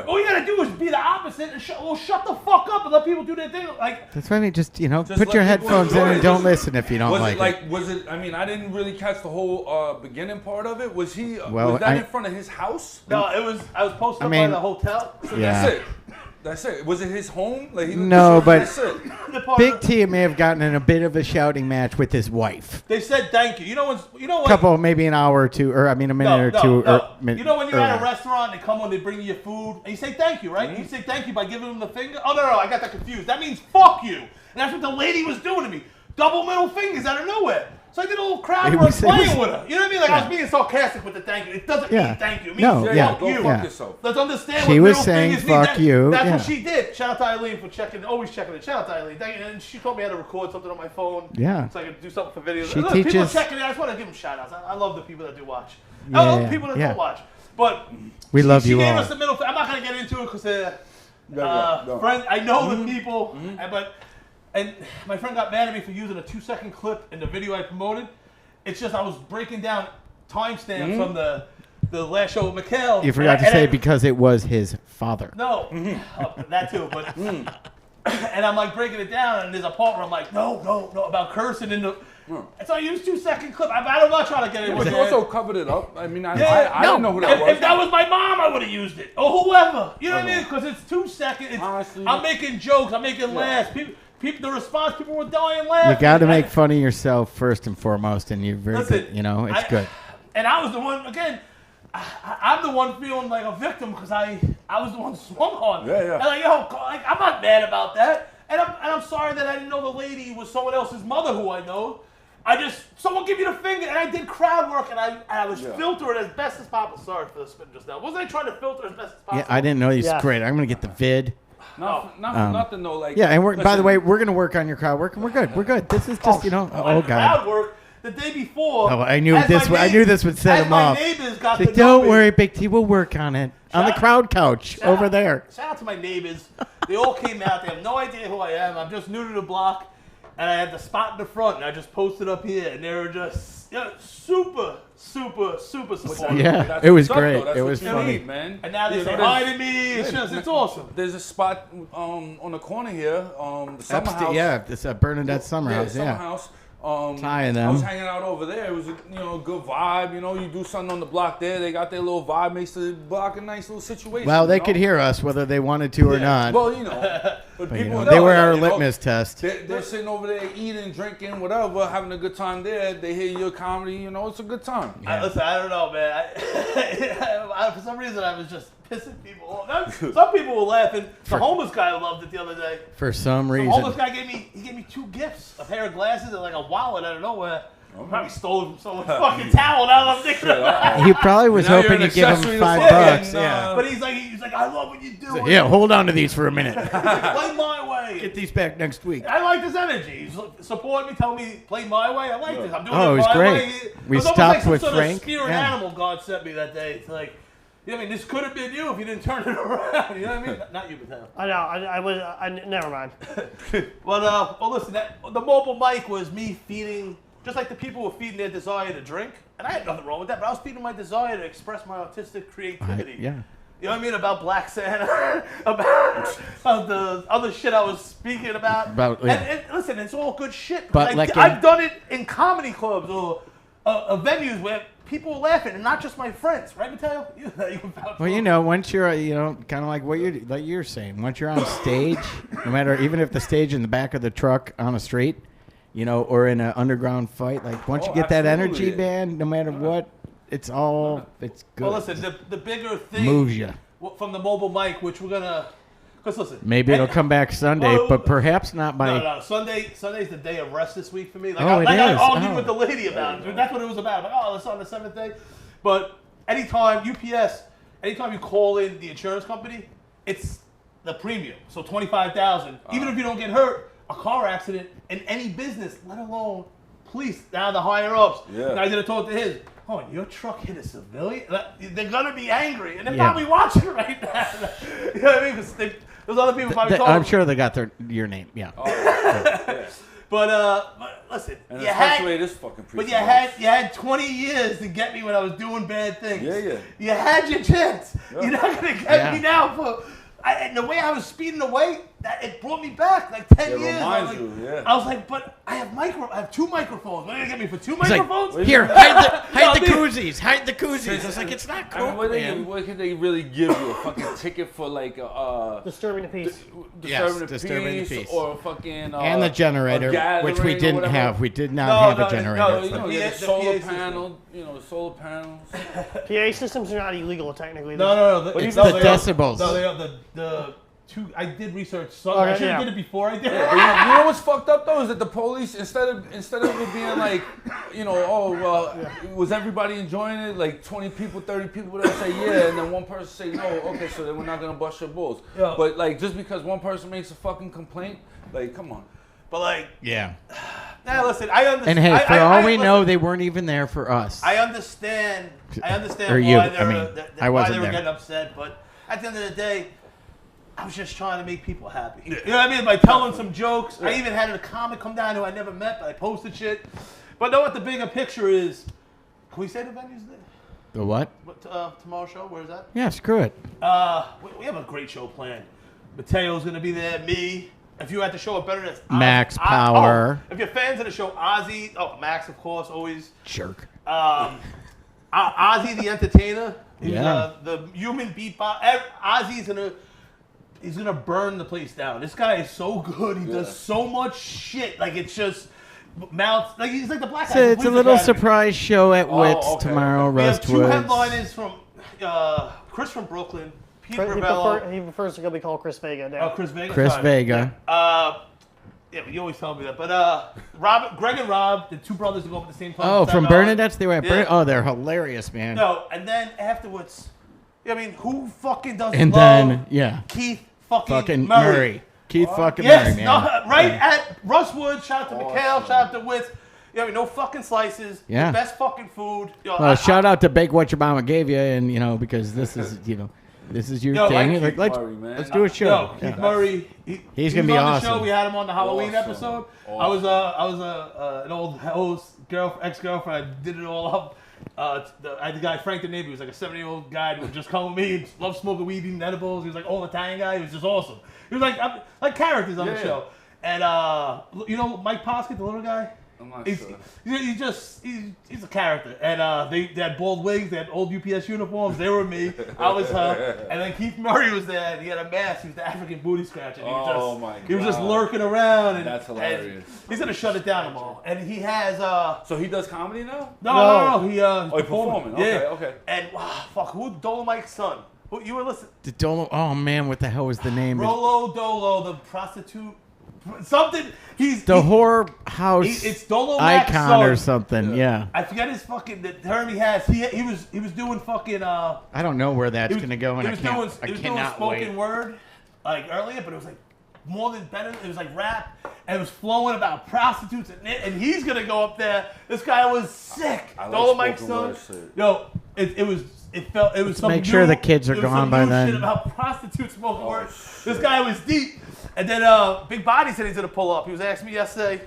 All you gotta do is be the opposite and shut the fuck up and let people do their thing. That's why just put your headphones in and don't listen if you don't like it. Was it? I mean, I didn't really catch the whole beginning part of it. Was he? Was that in front of his house? No, it was. I was posted up by the hotel. So that's it. That's it. Was it his home? No, but Big T may have gotten in a bit of a shouting match with his wife. They said thank you. You know what? Couple, maybe an hour or two, or a minute or two. No. When you're at a restaurant, they come on, they bring you your food, and you say thank you, right? Mm-hmm. You say thank you by giving them the finger. Oh no, I got that confused. That means fuck you, and that's what the lady was doing to me. Double middle fingers out of nowhere. So I did a little crowd work playing with her. You know what I mean? I was being sarcastic with the thank you. It doesn't mean thank you. It means fuck you. Fuck yourself. Let's understand she what was middle saying fingers fuck mean. you. That's what she did. Shout out to Eileen for always checking it. Shout out to Eileen. Thank you. And she told me how to record something on my phone. Yeah. So I could do something for videos. She Look, teaches. people checking it. I just want to give them shout outs. I love the people that do watch. I love the people that don't watch. But we love you all. She gave us the middle finger. I'm not going to get into it because friends, I know the people. And my friend got mad at me for using a 2-second clip in the video I promoted. It's just I was breaking down timestamps from the last show with Matteo. You forgot to say because it was his father. No, that too. But and I'm breaking it down, and there's a part where I'm like, no, about cursing in the. And so I used 2-second clip. I'm not trying to get it. But you also covered it up. I mean, I didn't know who that was. If that was my mom, I would have used it, or whoever. You know what I mean? Because it's 2 seconds. Honestly, I'm making jokes. I'm making laughs. the response, people were dying laughing. You got to make fun of yourself first and foremost, and you're very Listen, good. You know, it's good. And I was the one, again, I'm the one feeling like a victim because I was the one swung on. Yeah, yeah. And like, like, I'm not mad about that. And I'm sorry that I didn't know the lady was someone else's mother who I know. Someone give me the finger, and I did crowd work, and I was filtering as best as possible. Sorry for the spin just now. Wasn't I trying to filter as best as possible? Yeah, I didn't know you. Great. I'm gonna get the vid. Nothing though. Like yeah, and by the way, we're gonna work on your crowd work, and we're good. We're good. This is just God. Crowd work the day before. Oh, I knew this would set him off. Neighbors got so don't worry, Big T. We'll work on it on the crowd couch over there. Shout out to my neighbors. They all came out. They have no idea who I am. I'm just new to the block. And I had the spot in the front, and I just posted up here, and they were just super supportive. Yeah, it was great. It was funny, man. And now they say hi to me. It's awesome. There's a spot on the corner here, the summer house. Yeah, it's a Bernadette summer house. Summer house. Tying them. I was hanging out over there. It was a good vibe. You do something on the block there. They got their little vibe, makes the block a nice little situation. Well, they could hear us whether they wanted to or not. Well, but people they were our litmus test. They're sitting over there eating, drinking, whatever, having a good time there. They hear your comedy. It's a good time. Yeah. Listen, I don't know, man. For some reason, I was just pissing people off. Some people were laughing. The homeless guy loved it the other day. For some reason. The homeless guy gave me 2 gifts: a pair of glasses and like a wallet out of nowhere. Probably stole it from someone's fucking towel. Now I'm thinking about it. He probably was hoping to give him $5. Yeah. But he's like, I love what you do. So, yeah, hold on to these for a minute. Play my way. Get these back next week. I like this energy. He's supporting me, telling me play my way. I like this. I'm doing it it was my great. way. We it was stopped like with some Frank. Sort of spirit animal God sent me that day. It's like, I mean, this could have been you if you didn't turn it around. You know what I mean? Not you, Matteo. I know. I never mind. But listen, the mobile mic was me feeding. Just like the people were feeding their desire to drink, and I had nothing wrong with that, but I was feeding my desire to express my artistic creativity. Yeah. You know what I mean? About Black Santa, about the other shit I was speaking about. And listen, it's all good shit. But I've done it in comedy clubs or venues where people were laughing, and not just my friends, right, Matteo? Well, once you're, kind of like what you're saying, once you're on stage, no matter, even if the stage in the back of the truck on a street, or in an underground fight, like once you get that energy band, no matter what, it's good. Well, listen, the bigger thing moves you from the mobile mic, which we're gonna, because listen, maybe it'll come back Sunday, but perhaps not by. No, Sunday's the day of rest this week for me. Like, it is. I argued with the lady about it. That's what it was about. Like, it's on the 7th day. But anytime you call in the insurance company, it's the premium. So $25,000. Even if you don't get hurt. A car accident in any business, let alone police, now the higher ups. Yeah. Guys that talk to his, your truck hit a civilian? They're going to be angry, and they're probably watching right now. You know what I mean? Because those other people probably talking. I'm sure they got your name, yeah. But listen, and especially this fucking but you had 20 years to get me when I was doing bad things. Yeah. You had your chance. Yeah. You're not going to get me now for... and the way I was speeding away, it brought me back like 10 years. I was like, but I have 2 microphones. What are you going to get me for 2 microphones? Like, here, hide the koozies. Hide the koozies. It's like, it's not cool, what could they really give you? A fucking ticket for like disturbing the peace. Disturbing the peace. Or fucking and the generator, which we didn't have. We did not have a generator. The solar panel. Solar panels. PA systems are not illegal technically. No. It's the decibels. No, they are the 2. I did research. I should have did it before I did it. You know what's fucked up though is that the police instead of it being like, was everybody enjoying it? Like 20 people, 30 people that say yeah, and then one person say no. Okay, so then we're not gonna bust your balls. Yeah. But like just because one person makes a fucking complaint, like come on. But like yeah. Now listen, I understand. And hey, for all we know, they weren't even there for us. I understand. Or you. Why they were getting upset, but at the end of the day, I was just trying to make people happy. You know what I mean? By telling some jokes. I even had a comic come down who I never met, but I posted shit. But know what the bigger picture is? Can we say the venue's there? The what? Tomorrow's show? Where is that? Yeah, screw it. We have a great show planned. Mateo's going to be there. Me. If you're at the show, it better than Max Power. If you're fans of the show, Ozzy. Oh, Max, of course, always. Jerk. Ozzy the Entertainer. Yeah. The human beatbox. Ozzy's going to... he's gonna burn the place down. This guy is so good. He does so much shit. Like it's just mouth. Like he's like the black guy. So it's a little surprise show at Wits tomorrow. We have two Rustwoods. headliners from Chris from Brooklyn. Pete Ravello. He prefers to go be called Chris Vega now. Oh, Chris Vega. Chris Sorry. Vega. Yeah, but you always tell me that. But Greg and Rob, the two brothers that go up at the same time. Oh, from Bernadette's? They were at Bernadette? Oh, they're hilarious, man. No, and then afterwards, I mean, who fucking doesn't And love then, yeah. Keith fucking Murray. Keith fucking yes, Murray, man. No, right at Rustwood. Shout out to Mikhail. Shout out to Witz. I mean, no fucking slices. Yeah. The best fucking food. Well, shout out to Bake What Your Mama Gave You, and, because this is, this is your thing. Let's do a show. Keith Murray. He's gonna be on awesome. The show. We had him on the Halloween episode. Awesome. I was an old host, ex-girlfriend. I did it all up. I had the guy Frank the neighbor. He was like a 70-year-old guy who would just come with me and loved smoking weed, eating edibles. He was like old Italian guy. He was just awesome. He was like characters on the show. And Mike Pascale, the little guy. I'm not He's a character, and they had bald wigs, they had old UPS uniforms. They were me, I was her, and then Keith Murray was there, and he had a mask. He was the African booty scratcher. He was just lurking around, and that's hilarious. And he's gonna shut it down tomorrow, and he has. So he does comedy now? No. He's performing. Okay. And who Dolomite's son? Who you were listening? Oh man, what the hell was the name? Rolo Dolo, the prostitute. Something. He's the horror house. It's Dolo icon or something. Yeah. I forget his fucking the term he has. He was doing fucking. I don't know where that's gonna go, and he was doing spoken word like earlier, but it was like more than better. It was like rap, and it was flowing about prostitutes, and he's gonna go up there. This guy was sick. Dolomite's son. Yo, it was some. Make sure the kids are gone by then. Shit about prostitutes smoking word. This guy was deep. And then Big Body said he's going to pull up. He was asking me yesterday.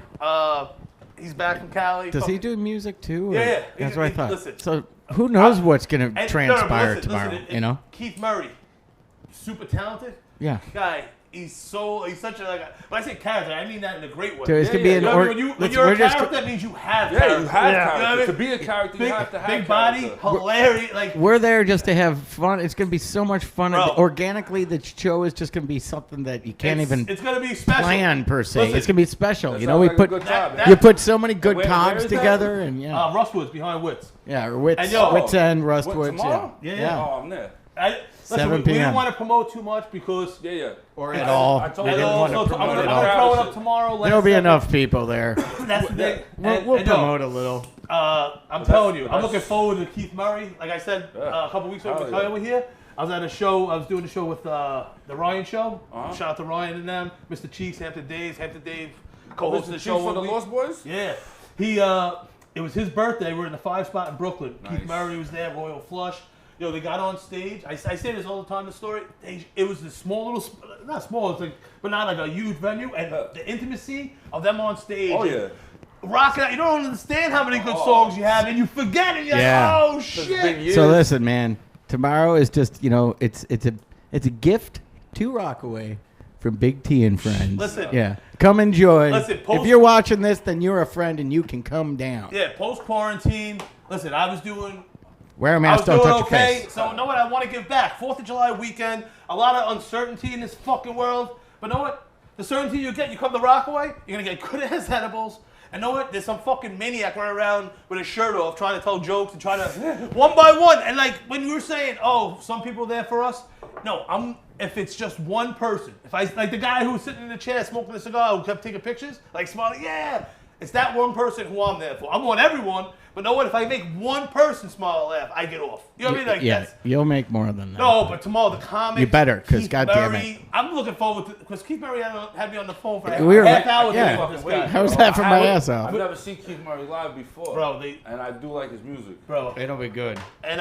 He's back from Cali. Does he do music too? Yeah. That's what I thought. Listen, so who knows what's going to transpire tomorrow, listen, Keith Murray, super talented. Yeah. Guy. He's such a when I say character, I mean that in a great way. So it's gonna be when you're a character, that means you have character. You have character. You know what I mean? To be a character, you have to have big body, hilarious. Like we're there just to have fun. It's gonna be so much fun. Organically, the show is just gonna be something that you can't even. It's gonna be special. Plan per se. Listen, it's gonna be special. We like put you put so many good cogs together, and Rustwoods behind Wits. Yeah, Wits and Rustwoods. Yeah. Oh, I'm there. Listen, we didn't want to promote too much because or at all. I told you I'm going to throw it up tomorrow. There'll be enough people there. That's the thing. We'll promote a little. I'm telling you, I'm looking forward to Keith Murray. Like I said a couple weeks ago, Mikhail were here. I was at a show. I was doing a show with the Ryan Show. Shout out to Ryan and them. Mr. Cheeks, Hampton Dave co-hosted the show for the Lost Boys. Yeah, it was his birthday. We're in the 5 spot in Brooklyn. Nice. Keith Murray was there. Royal Flush. They got on stage. I say this all the time in the story. It was this small little, not small, it's like, but not like a huge venue. And the intimacy of them on stage. Oh, yeah. Rocking out. You don't understand how many good songs you have, and you forget it. You're like, oh, shit. So listen, man. Tomorrow is just, it's a gift to Rockaway from Big T and friends. Listen. Yeah. Come enjoy. Listen, if you're watching this, then you're a friend and you can come down. Yeah, post-quarantine. Listen, I was doing... Wear a mask, don't touch your face. So, you know what? I want to give back. 4th of July weekend, a lot of uncertainty in this fucking world. But you know what? The certainty you get, you come to Rockaway, you're going to get good-ass edibles. And you know what? There's some fucking maniac running around with his shirt off trying to tell jokes and trying to... one by one. And like, when you were saying, some people are there for us. No, if it's just one person. If like the guy who was sitting in the chair smoking a cigar who kept taking pictures, like smiling, yeah. It's that one person who I'm there for. I want everyone. But know what? If I make one person smile or laugh, I get off. You know what I mean? Like, you'll make more than that. No, but tomorrow the comics. You better, because goddamn it. I'm looking forward to because Keith Murray had me on the phone for a half hour. Yeah. How was that from my ass off? I've never seen Keith Murray live before, bro. And I do like his music, bro. It'll be good. And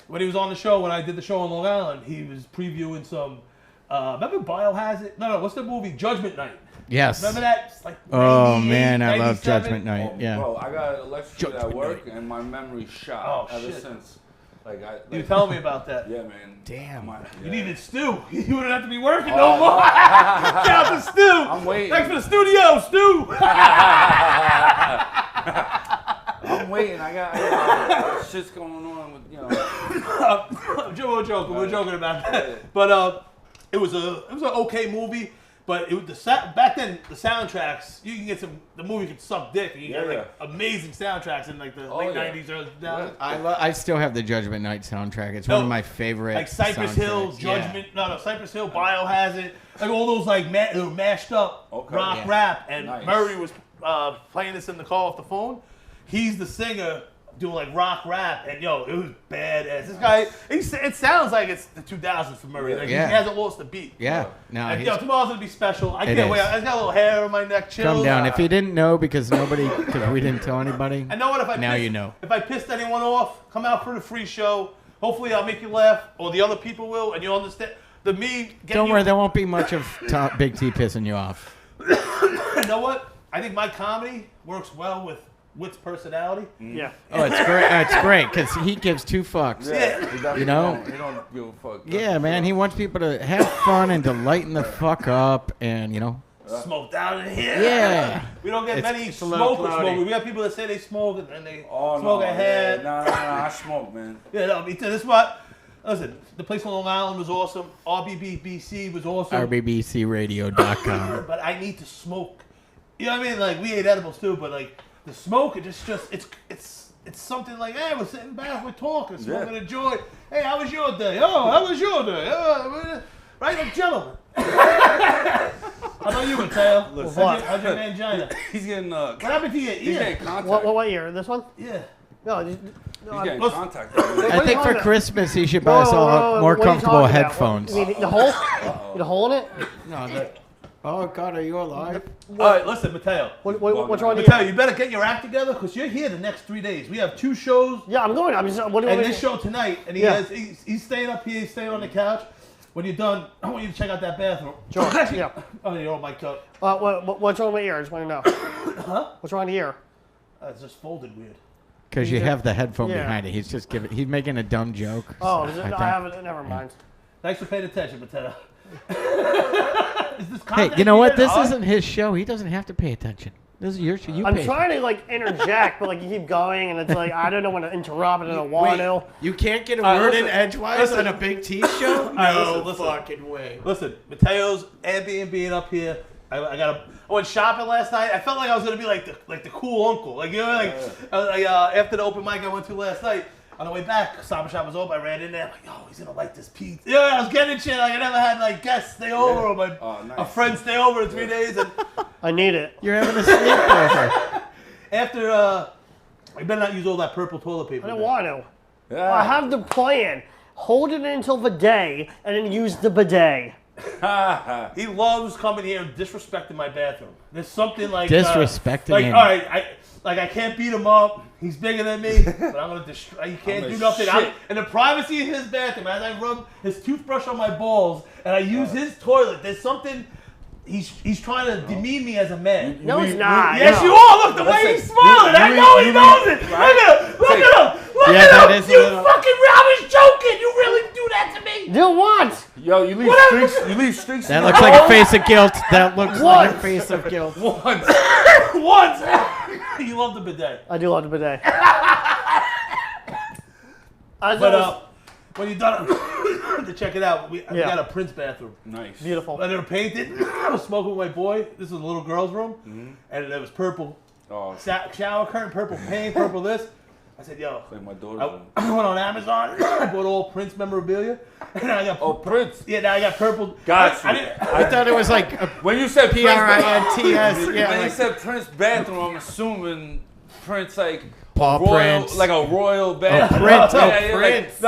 when he was on the show, when I did the show on Long Island, he was previewing some. Remember Biohazard? No. What's the movie? Judgment Night. Yes. Remember that? It's like oh man, I love Judgment Night. Yeah. Bro, I got electrocuted at work, and my memory's shot ever since. You tell me about that. Yeah, man. Damn. You needed Stu. You wouldn't have to be working no more. Shout out to Stu. I'm waiting. Thanks for the studio, Stu. I'm waiting. I got shit's going on with We're joking about that. But it was an okay movie. But back then, the soundtracks, you can get the movie could suck dick. And you get like amazing soundtracks in like the late 90s, early 2000s. I still have the Judgment Night soundtrack. It's one of my favorite. Like Cypress Hill, Judgment, Cypress Hill, Biohazard, like all those like mashed up rock rap. And Murray was playing this in the car off the phone. He's the singer doing like rock rap, and it was badass. This guy, it sounds like it's the 2000s for Murray. Like he hasn't lost a beat. Yeah, no. And, tomorrow's gonna be special. I can't wait. I got a little hair on my neck. Chill. Come down. If you didn't know, because we didn't tell anybody. I know what if you know. If I pissed anyone off, come out for the free show. Hopefully, I'll make you laugh, or the other people will, and you'll understand. Don't worry, there won't be much of Big T pissing you off. You know what? I think my comedy works well with Witt's personality. Yeah. Oh, it's great. It's great because he gives two fucks. Yeah. You know? He don't give a fuck. Yeah, man. He wants people to have fun and to lighten the fuck up and, Smoked out in here. Yeah. We don't get many smokers. We have people that say they smoke and they smoke ahead. No, I smoke, man. Yeah, no, me too. This spot. Listen, the place on Long Island was awesome. RBBC was awesome. RBBCradio.com. But I need to smoke. You know what I mean? Like, we ate edibles too, but like, the smoke, it's something like, hey, we're sitting back, we're talking, smoking a joint. Hey, how was your day? Oh, how was your day? Right, like gentlemen. How about you, Matteo? How's your mangina? He's getting what happened to your ear? He's getting contact. What ear? This one? Yeah. No, he's getting contact. I think for Christmas he should buy us all more comfortable headphones. You mean the hole? The hole in it? No, oh, God, are you alive? All right, listen, Matteo. What's wrong with Matteo, you better get your act together because you're here the next 3 days. We have 2 shows. Yeah, I'm going. And this show tonight, and he's staying up here, he's staying on the couch. When you're done, I want you to check out that bathroom. Sure. Yeah. Oh, you're all mic'd up. What's wrong with my ear? I just want to know. Huh? What's wrong with the ear? It's just folded weird. Because you have the headphone behind it. He's making a dumb joke. Oh, I haven't. Never mind. Thanks for paying attention, Matteo. Hey, you know what? This isn't his show. He doesn't have to pay attention. This is your show. I'm trying to interject, but you keep going, and it's like I don't know when to interrupt, and I don't want to. You can't get a word in edgewise on a Big T show? No fucking way. Listen, Matteo's Airbnb up here. I went shopping last night. I felt like I was gonna be like the cool uncle, after the open mic I went to last night. On the way back, Saba Shop was open. I ran in there. I'm like, yo, he's gonna like this pizza. Yeah, I was getting shit. Like I never had guests stay over or a friend stay over in 3 days. And I need it. You're having a sleepover. After I better not use all that purple toilet paper. I don't want to. Yeah. I have the plan. Hold it until the day, and then use the bidet. He loves coming here and disrespecting my bathroom. There's something like disrespecting him. All right, I can't beat him up. He's bigger than me, but I'm gonna destroy. He can't do nothing. In the privacy of his bathroom, as I rub his toothbrush on my balls and I use his toilet, there's something. He's trying to demean me as a man. No, he's not. Yes, you are. Look, the way he's smiling. I know he knows it. Look at him. Look at him. Look at him. I was joking. You really do that to me. Do what? Yo, you leave streaks. That looks like a face of guilt. That looks like a face of guilt. Once. You love the bidet. I do love the bidet. When you're done to check it out, we got a Prince bathroom. Nice. Beautiful. I never painted. I was smoking with my boy. This is a little girl's room, and it was purple. Oh. Shower curtain, purple paint, purple this. I said, yo. Like my daughter's I went on Amazon. I bought all Prince memorabilia. And I got Prince. Yeah, now I got purple. Got you. I thought it was like when you said P-R-I-N-T-S. When you said Prince bathroom, I'm assuming Prince Paul Prince. Like a royal bathroom. Prince. Prince.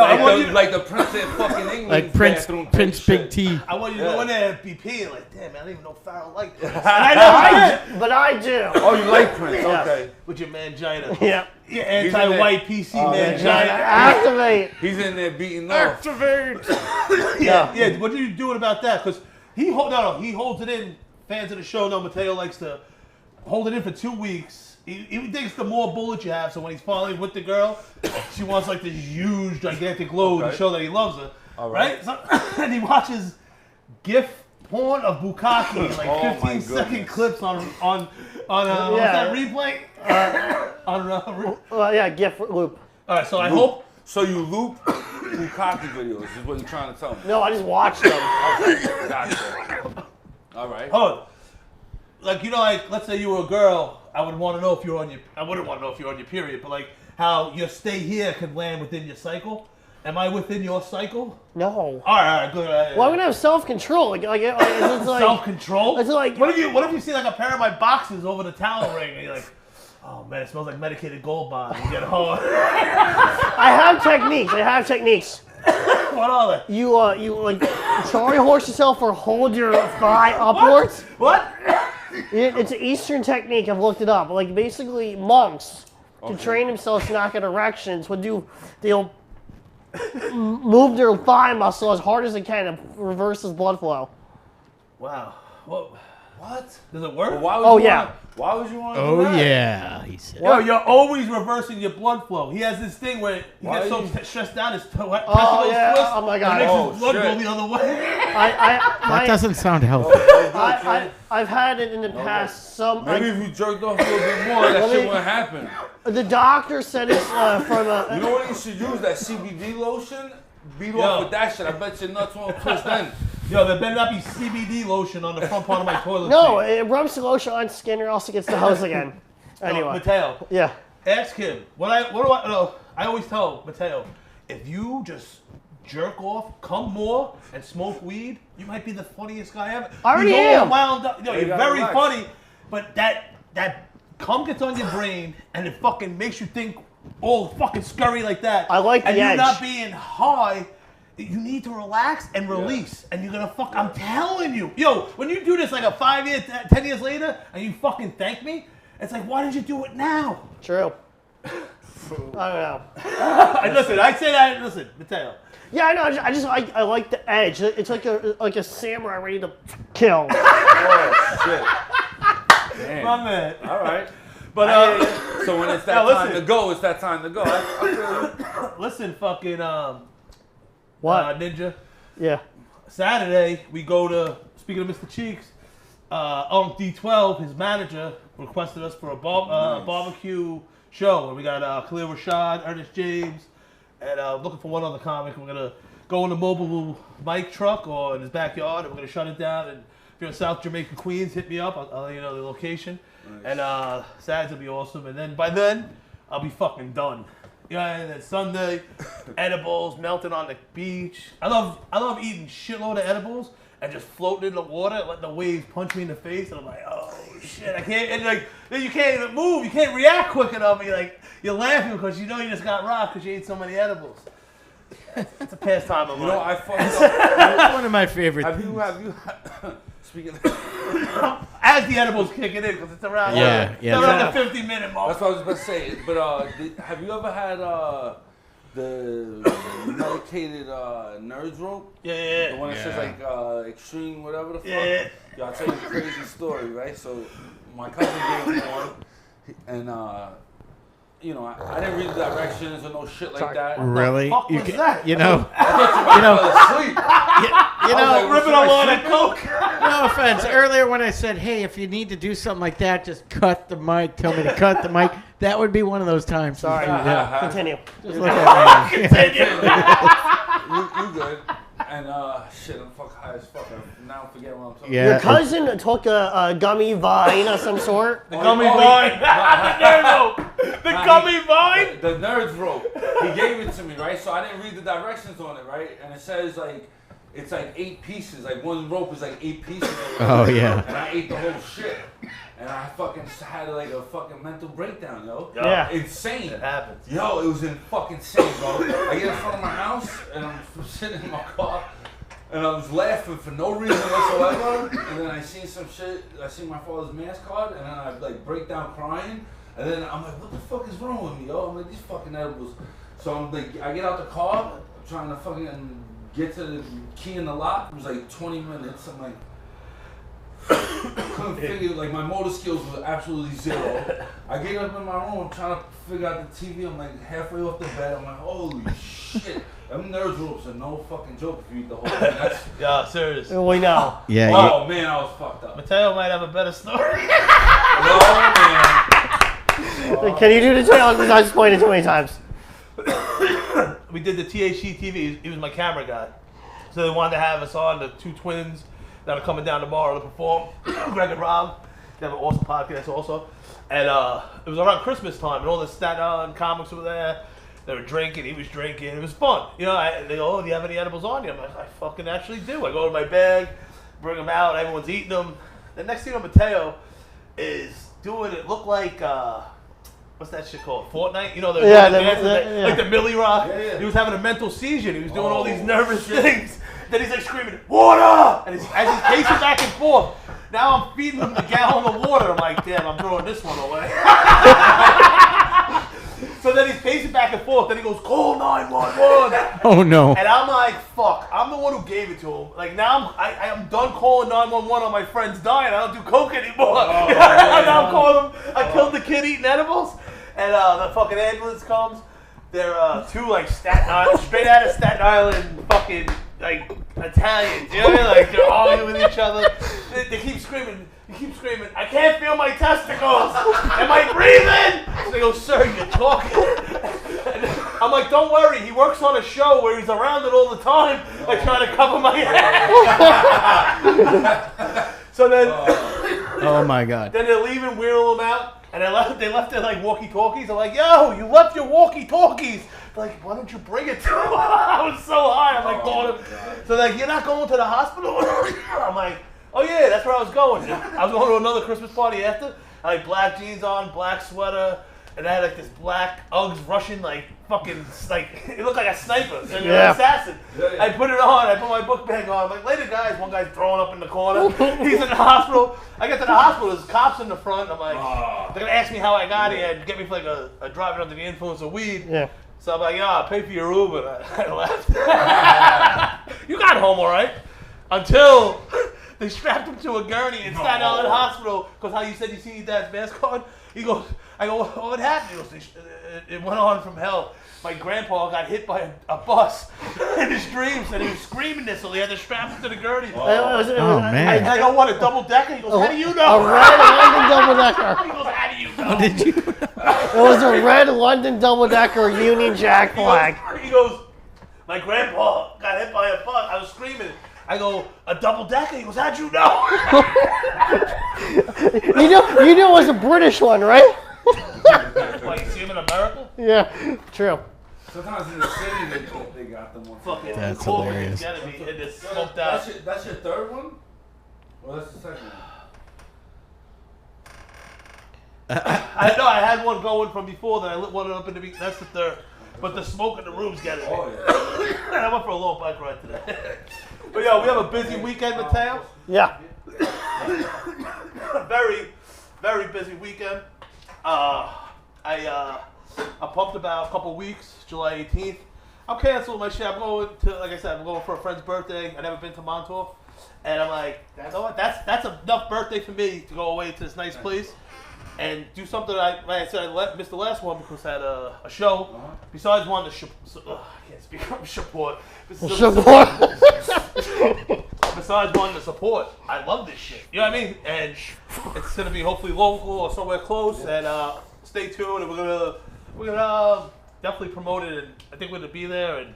Like the Prince in fucking England. Like Prince bathroom Prince Big T. I want you to go in there and be peeing like, damn, man, I didn't even know Farrell liked Prince. But I do. Oh, you like Prince? Okay. With your mangina. Yeah. Your anti-white PC mangina. Activate. He's in there beating off. Activate. Yeah. What are you doing about that? Because he holds it in. Fans of the show know Matteo likes to hold it in for 2 weeks. He thinks the more bullets you have, so when he's finally with the girl, she wants like this huge, gigantic load to show that he loves her. All right. So, and he watches GIF porn of Bukkake, like 15-second clips on what's that replay? GIF loop. All right, so I hope So you loop bukkake videos is what you're trying to tell me. No, I just watched them. Okay, gotcha. All right. Hold on. Like, you know, like, let's say you were a girl, I would want to know if you're on your, I wouldn't want to know if you're on your period, but like, how your stay here could land within your cycle. Am I within your cycle? No. All right, good. Well, I'm gonna have self-control. It's like Self-control? It's like what if you see like a pair of my boxes over the towel ring and you're like, oh man, it smells like medicated gold bond. You get home. I have techniques. What are they? You like Charlie horse yourself or hold your thigh upwards. What? It's an Eastern technique. I've looked it up. Like basically monks to train themselves to not get erections they'll move their thigh muscle as hard as they can and reverses blood flow. Wow. What? Does it Well, work? why would you want to do Oh that? yeah, he said. Yo, you're always reversing your blood flow. He has this thing where he gets so stressed out, his testicles twist. Oh my God. And it makes his blood shit. go the other way. That doesn't sound healthy. I've had it in the past. Maybe if you jerked off a little bit more, that shit wouldn't happen. The doctor said it's from a. You know what you should use? That CBD lotion? Beat off with that shit. I bet your nuts won't twist then. Yo, there better not be CBD lotion on the front part of my toilet No, seat. it rubs the lotion on skin or else it gets the hose again. Anyway. Matteo, Yeah. ask him. I always tell Matteo, if you just jerk off, come more, and smoke weed, you might be the funniest guy ever. I already He's all am. wound up. You're gotta very relax. funny, but that cum gets on your brain and it fucking makes you think all fucking scurry like that. I like the and edge. you're not being high. You need to relax and release, and you're gonna fuck. I'm telling you, yo, when you do this like a 5 years, 10 years later, and you fucking thank me, it's like, why did you do it now? True. I don't know. Listen, I say that. Listen, Matteo. Yeah, I know. I like the edge. It's like a samurai ready to kill. Oh, shit. Damn. My man. All right. But So when it's that Now, time listen. to go, it's that time to go. I feel you. listen, fucking What? Ninja. Yeah. Saturday we go to. Speaking of Mr. Cheeks, on D12, his manager requested us for a barbecue show, and we got Khalil Rashad, Ernest James, and looking for one other comic. We're gonna go in the mobile mic truck or in his backyard, and we're gonna shut it down. And if you're in South Jamaica, Queens, hit me up. I'll let you know the location. Nice. And Saturday will be awesome. And then by then, I'll be fucking done. Yeah, and then Sunday, edibles melting on the beach. I love eating shitload of edibles and just floating in the water, letting the waves punch me in the face, and I'm like, oh shit, I can't. And like, then you can't even move, you can't react quick enough. And you're laughing because you know you just got rocked because you ate so many edibles. It's a pastime of mine. You know, I fucked up. That's one of my favorite Have things. you speaking of, as the edibles kicking in because it's around the 50-minute mark. that's what I was about to say. But have you ever had the medicated nerds rope? Yeah. The one that says like extreme whatever the fuck. Yeah. I'll tell you a crazy story, right? So my cousin gave me one, and you know, I didn't read the directions or no shit like that. Really? What the fuck was that? You know, I fell asleep. you know, ripping a lot of coke. no offense. Earlier when I said, hey, if you need to do something like that, just cut the mic. Tell me to cut the mic. That would be one of those times. Sorry. Yeah. Continue. Just look at me. You good? And shit, I'm fucking high as fuck. Now I'm forgetting what I'm talking Yeah. Your cousin took a gummy vine of some sort. The gummy vine. The gummy vine. The nerds rope. He gave it to me, right? So I didn't read the directions on it, right? And it says like, it's like 8 pieces. Like one rope is like 8 pieces. Oh, yeah. And I ate the whole shit. And I fucking had like a fucking mental breakdown, yo. Yeah. Insane. It happens. Yo, it was fucking insane, bro. I get in front of my house and I'm sitting in my car and I was laughing for no reason whatsoever. And then I see some shit. I see my father's mask card and then I like break down crying. And then I'm like, what the fuck is wrong with me, yo? I'm like, these fucking edibles. So I'm like, I get out the car, I'm trying to fucking get to the key in the lock. It was like 20 minutes. I'm like, couldn't figure, like my motor skills were absolutely zero. I get up in my room, I'm trying to figure out the TV, I'm like halfway off the bed, I'm like, holy shit. Them nerds ropes are no fucking joke if you eat the whole thing. That's, Yeah, serious. We know. Yeah. oh man, I was fucked up. Matteo might have a better story. Oh man. Can you do the tail? Because I explained it too many times. we did the THC TV. He was my camera guy. So they wanted to have us on, the two twins that are coming down tomorrow to perform. Greg and Rob. They have an awesome podcast also. And it was around Christmas time, and all the Staten Island comics were there. They were drinking, he was drinking. It was fun. You know, they go, oh, do you have any edibles on you? I'm like, I fucking actually do. I go to my bag, bring them out, everyone's eating them. The next thing you know, Matteo is doing it look like, what's that shit called? Fortnite? You know, like the Millie Rock. Yeah. He was having a mental seizure. He was doing all these nervous things. Then he's like screaming, water! And as he's pacing back and forth, now I'm feeding him the gallon of water. I'm like, damn, I'm throwing this one away. So then he's pacing back and forth. Then he goes, call 911. Oh, no. And I'm like, fuck. I'm the one who gave it to him. Like, now I'm done calling 911 on my friends dying. I don't do coke anymore. Now I'm calling him. I killed the kid eating edibles. And the fucking ambulance comes. They're two, like, Staten Island, straight out of Staten Island fucking, like, Italians. You know what I mean? Like, they're arguing with each other. They keep screaming. You keep screaming, I can't feel my testicles. Am I breathing? So they go, sir, you're talking. And I'm like, don't worry. He works on a show where he's around it all the time, like trying to cover my head. So then, oh my God. Then they're leaving, wheeling them out, and they left their like walkie-talkies. I'm like, yo, you left your walkie-talkies. They're like, why don't you bring it to him? I was so high. I'm like, going. So they're like, you're not going to the hospital? I'm like, oh yeah, that's where I was going. I was going to another Christmas party after. I had black jeans on, black sweater, and I had like this black Uggs Russian like fucking like it looked like a sniper, an assassin. Yeah. I put it on. I put my book bag on. I'm like, later guys, one guy's throwing up in the corner. He's in the hospital. I get to the hospital. There's cops in the front. I'm like, they're gonna ask me how I got here and get me for like a driving under the influence of weed. Yeah. So I'm like, yeah, I'll pay for your Uber. I left. You got home all right until. They strapped him to a gurney in Staten Island Hospital because how you said you seen your dad's mask on. He goes, I go, what happened? He goes, it went on from hell. My grandpa got hit by a bus in his dreams and he was screaming this, so they had to strap him to the gurney. Oh, man. I don't want a double decker. He goes, how do you know? A red London double decker. He goes, how do you know? How did you It was a red London double decker Union Jack flag. He goes, my grandpa got hit by a bus. I was screaming. I go, a double decker? He goes, how'd you know? you knew it was a British one, right? Why, you see him in America? Yeah, true. Sometimes in the city they got them on. Fucking that's hilarious. Gotta be in this smoked out. That's your third one? Well, that's the second one. I know I had one going from before that I lit one up in the beginning. That's the third. But the smoke in the room's getting me. Oh, yeah. I went for a long bike ride today. But yo, we have a busy weekend, Matteo. Yeah. Very, very busy weekend. I'm pumped about a couple weeks, July 18th. I'm canceling my shit. I'm going to, like I said, I'm going for a friend's birthday. I've never been to Montauk. And I'm like, you know what? That's enough birthday for me to go away to this nice place and do something. Like I said, I missed the last one because I had a show. Besides one, I can't speak from support. Besides one, the support. I love this shit. You know what I mean? And it's gonna be hopefully local or somewhere close. And stay tuned. And we're gonna definitely promote it. And I think we're gonna be there. And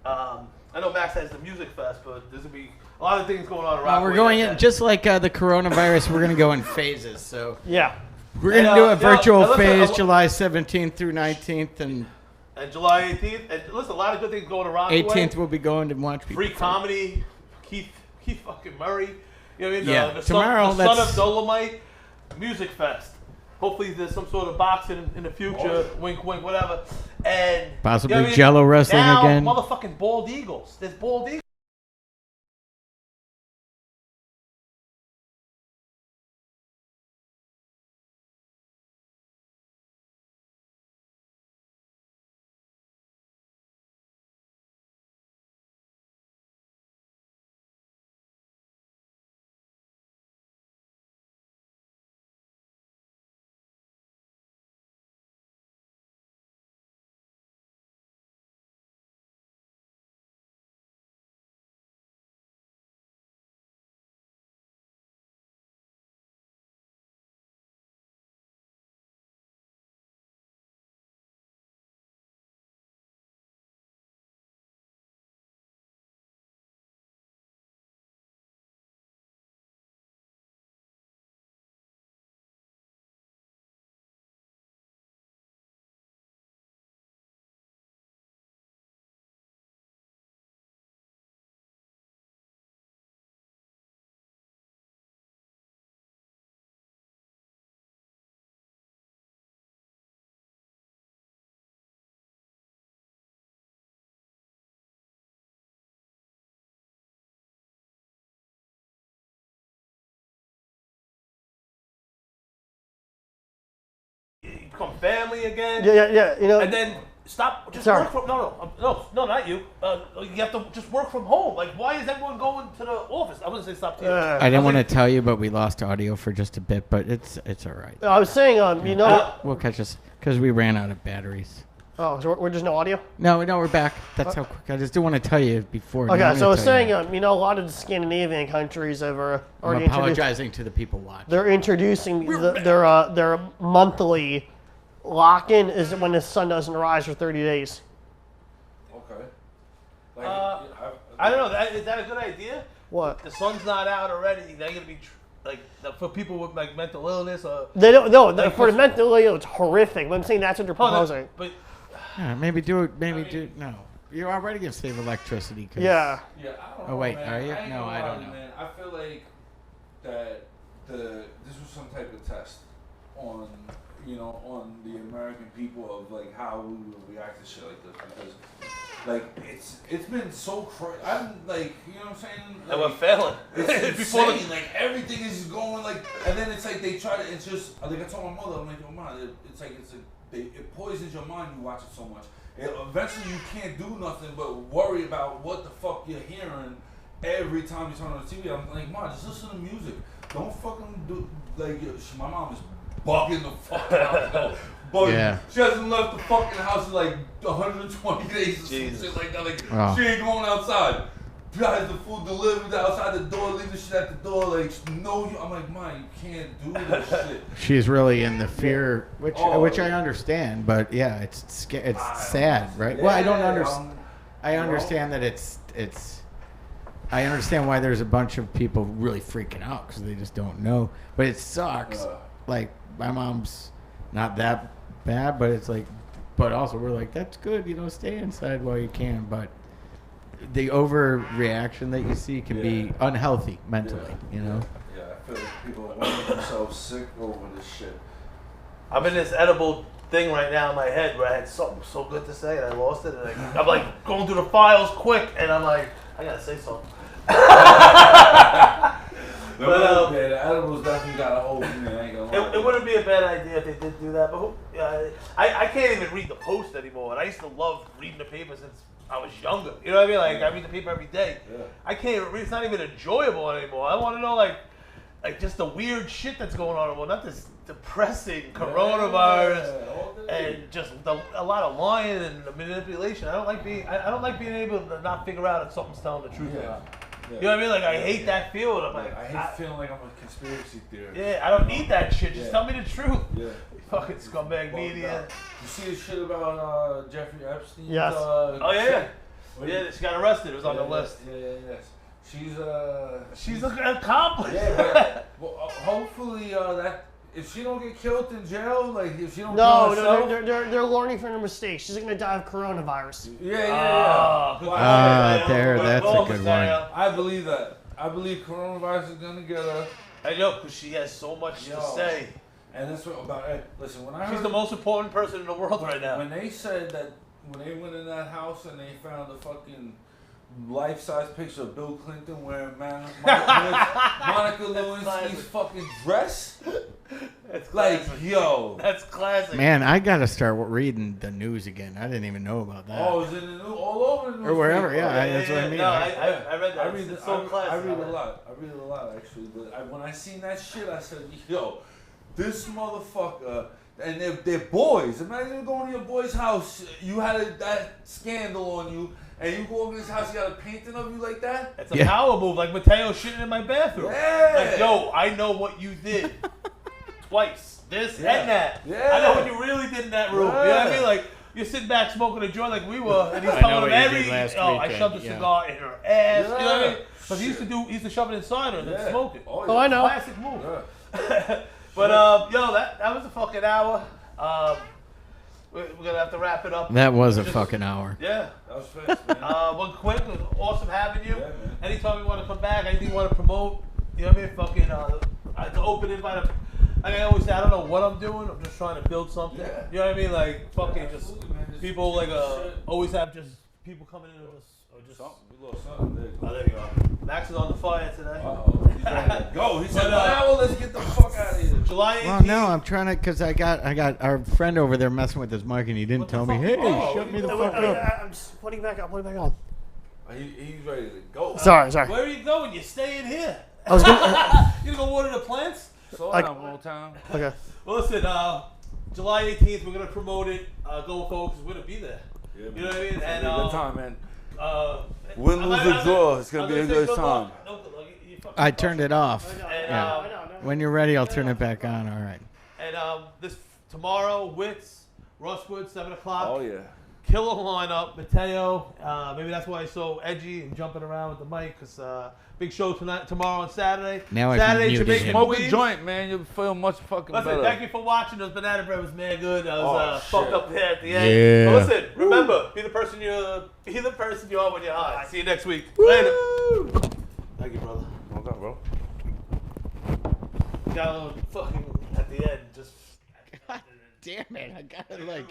I know Max has the music fest, but there's gonna be a lot of things going on around. We're going in just like the coronavirus. We're gonna go in phases. So yeah. We're going to do a virtual phase July 17th through 19th. And July 18th. And listen, a lot of good things going around. 18th we'll be going to watch people. Free comedy. Keith fucking Murray. You know what I mean? Yeah. Tomorrow, the Son of Dolomite Music Fest. Hopefully there's some sort of boxing in the future. Wink, wink, whatever. And possibly Jello wrestling again. Motherfucking bald eagles. There's bald eagles. become family again. Yeah. You know. And then stop. Just Sorry. work from. No, not you. You have to just work from home. Like, why is everyone going to the office? I wouldn't say stop TV. I didn't want to tell you, but we lost audio for just a bit. But it's all right. I was saying, you know. We'll catch us because we ran out of batteries. Oh, so we're just no audio? No, we're back. That's how quick. I just didn't want to tell you before. Okay, so I was saying, you know, a lot of the Scandinavian countries have already I'm apologizing to the people watching. They're introducing their monthly lock-in is when the sun doesn't rise for 30 days. Okay. I don't know. Is that a good idea? What? The sun's not out already. They're gonna be for people with like mental illness or. They don't. No, for the mental illness, it's horrific. But I'm saying that's what they're proposing. But. Yeah, maybe do it. No, you're already gonna save electricity. Yeah. Yeah. I don't know, Oh wait, man. are you? No, I don't know. Man. I feel like that this was some type of test on the American people of like how we would react to shit like this because like it's been so crazy. I'm like, you know what I'm saying? Like, and we're failing. It's insane. Like everything is just going like, and then it's like they try to. It's just like I told my mother, I'm like, your mind. It poisons your mind. You watch it so much. Eventually, you can't do nothing but worry about what the fuck you're hearing every time you turn on the TV. I'm like, Mom, just listen to music. Don't fucking do like. My mom is bugging the fuck out. But she hasn't left the fucking house in like 120 days or some shit like that. Like she ain't going outside. Has the food delivered outside the door, leave the shit at the door. Like no, I'm like, Mom, you can't do this shit. She's really in the fear, which I understand, but yeah, it's sad, right? Well, I don't understand. I understand that it's. I understand why there's a bunch of people really freaking out because they just don't know. But it sucks. Like my mom's not that bad, but it's like, but also we're like, that's good, stay inside while you can, but. The overreaction that you see can be unhealthy mentally, Yeah, I feel like people are making themselves sick over this shit. I'm in this edible thing right now in my head where I had something so good to say and I lost it. And I'm like going through the files quick and I'm like, I gotta say something. But the edibles definitely got a hold of me. I ain't gonna lie. It wouldn't be a bad idea if they did do that, but I can't even read the Post anymore. And I used to love reading the paper since I was younger. You know what I mean? Like I read the paper every day. Yeah. I can't even read. It's not even enjoyable anymore. I want to know like just the weird shit that's going on. Well, not this depressing coronavirus and just a lot of lying and manipulation. I don't like being able to not figure out if something's telling the truth or not. Yeah. You know what I mean? Like I hate that feeling. I'm like, I hate feeling like I'm a conspiracy theorist. Yeah, I don't need that shit. Just tell me the truth. Yeah. Fucking scumbag media. You see the shit about Jeffrey Epstein? Yes. Yeah, she got arrested. It was on the list. Yes. She's an accomplice. Yeah, well, hopefully that if she don't get killed in jail, like if she don't kill herself, they're learning from their mistakes. She's gonna die of coronavirus. Yeah. That's a good one. I believe that. I believe coronavirus is gonna get her. I know, because she has so much to say. And that's what about. Listen, when I she's the most important person in the world right now. When they said that, when they went in that house and they found the fucking life-size picture of Bill Clinton wearing Monica Lewinsky's fucking dress. That's like, yo. That's classic. Man, I gotta start reading the news again. I didn't even know about that. Oh, is it in the news? All over the news? Or wherever, that's what I mean. No, I read that. It's so classic. I read a lot. Actually. But when I seen that shit, I said, yo, this motherfucker, and they're boys. Imagine going to your boy's house. You had that scandal on you. And you go over to his house, you got a painting of you like that? It's a power move, like Matteo shitting in my bathroom. Yeah. Like, yo, I know what you did. Twice. This and that. Yeah. I know what you really did in that room. Yeah. You know what I mean? Like, you're sitting back smoking a joint like we were, and he's telling him I shoved a cigar in her ass. You know what I mean? Because he used to shove it inside her and then smoke it. Oh, I know. Classic move. Yeah. But, yo, that was a fucking hour. We're going to have to wrap it up. That was a fucking hour. Yeah. That was fast, man. One quick, it was awesome having you. Yeah, man. Anytime you want to come back, anything you want to promote, you know what I mean? Fucking, it's an open invite. Like I always say, I don't know what I'm doing. I'm just trying to build something. Yeah. You know what I mean? Like, fucking just man. people, like, always have just people coming in or just something. A little something there. Oh, there you go. Max is on the fire today. He's ready to go. He said, let's get the fuck out of here. July 18th. Well, no, I'm trying to, because I got our friend over there messing with his mic, and he didn't tell me, hey, shut me the fuck up. I'm just putting it back up. Putting it back on. He's ready to go. Sorry. Where are you going? You're staying here. I was gonna. You gonna go water the plants? Slow down, one time. Okay. Well, listen, July 18th, we're gonna promote it. Go with folks. We're gonna be there. Yeah, You know what I mean? It's And gonna be a good time, man. Win, lose, or draw, it's gonna be a good time. I turned it off. And, Yeah. When you're ready, I'll turn it back on. All right. And this tomorrow, Wits, Rushwood, 7 o'clock. Oh yeah. Killer lineup, Matteo. Maybe that's why he's so edgy and jumping around with the mic, because big show tomorrow on Saturday. Now I can Saturday, mute Jamaican again. Smoke a Queens. joint, man. You'll feel much fucking Listen, better. thank you for watching. Those banana bread was mad good. I was shit. fucked up here at the end. Yeah. But listen, remember, be the person you are when you're high. See you next week. Later. Thank you, brother. Okay, bro. Got a little fucking at the end. Just Damn it! I got it like.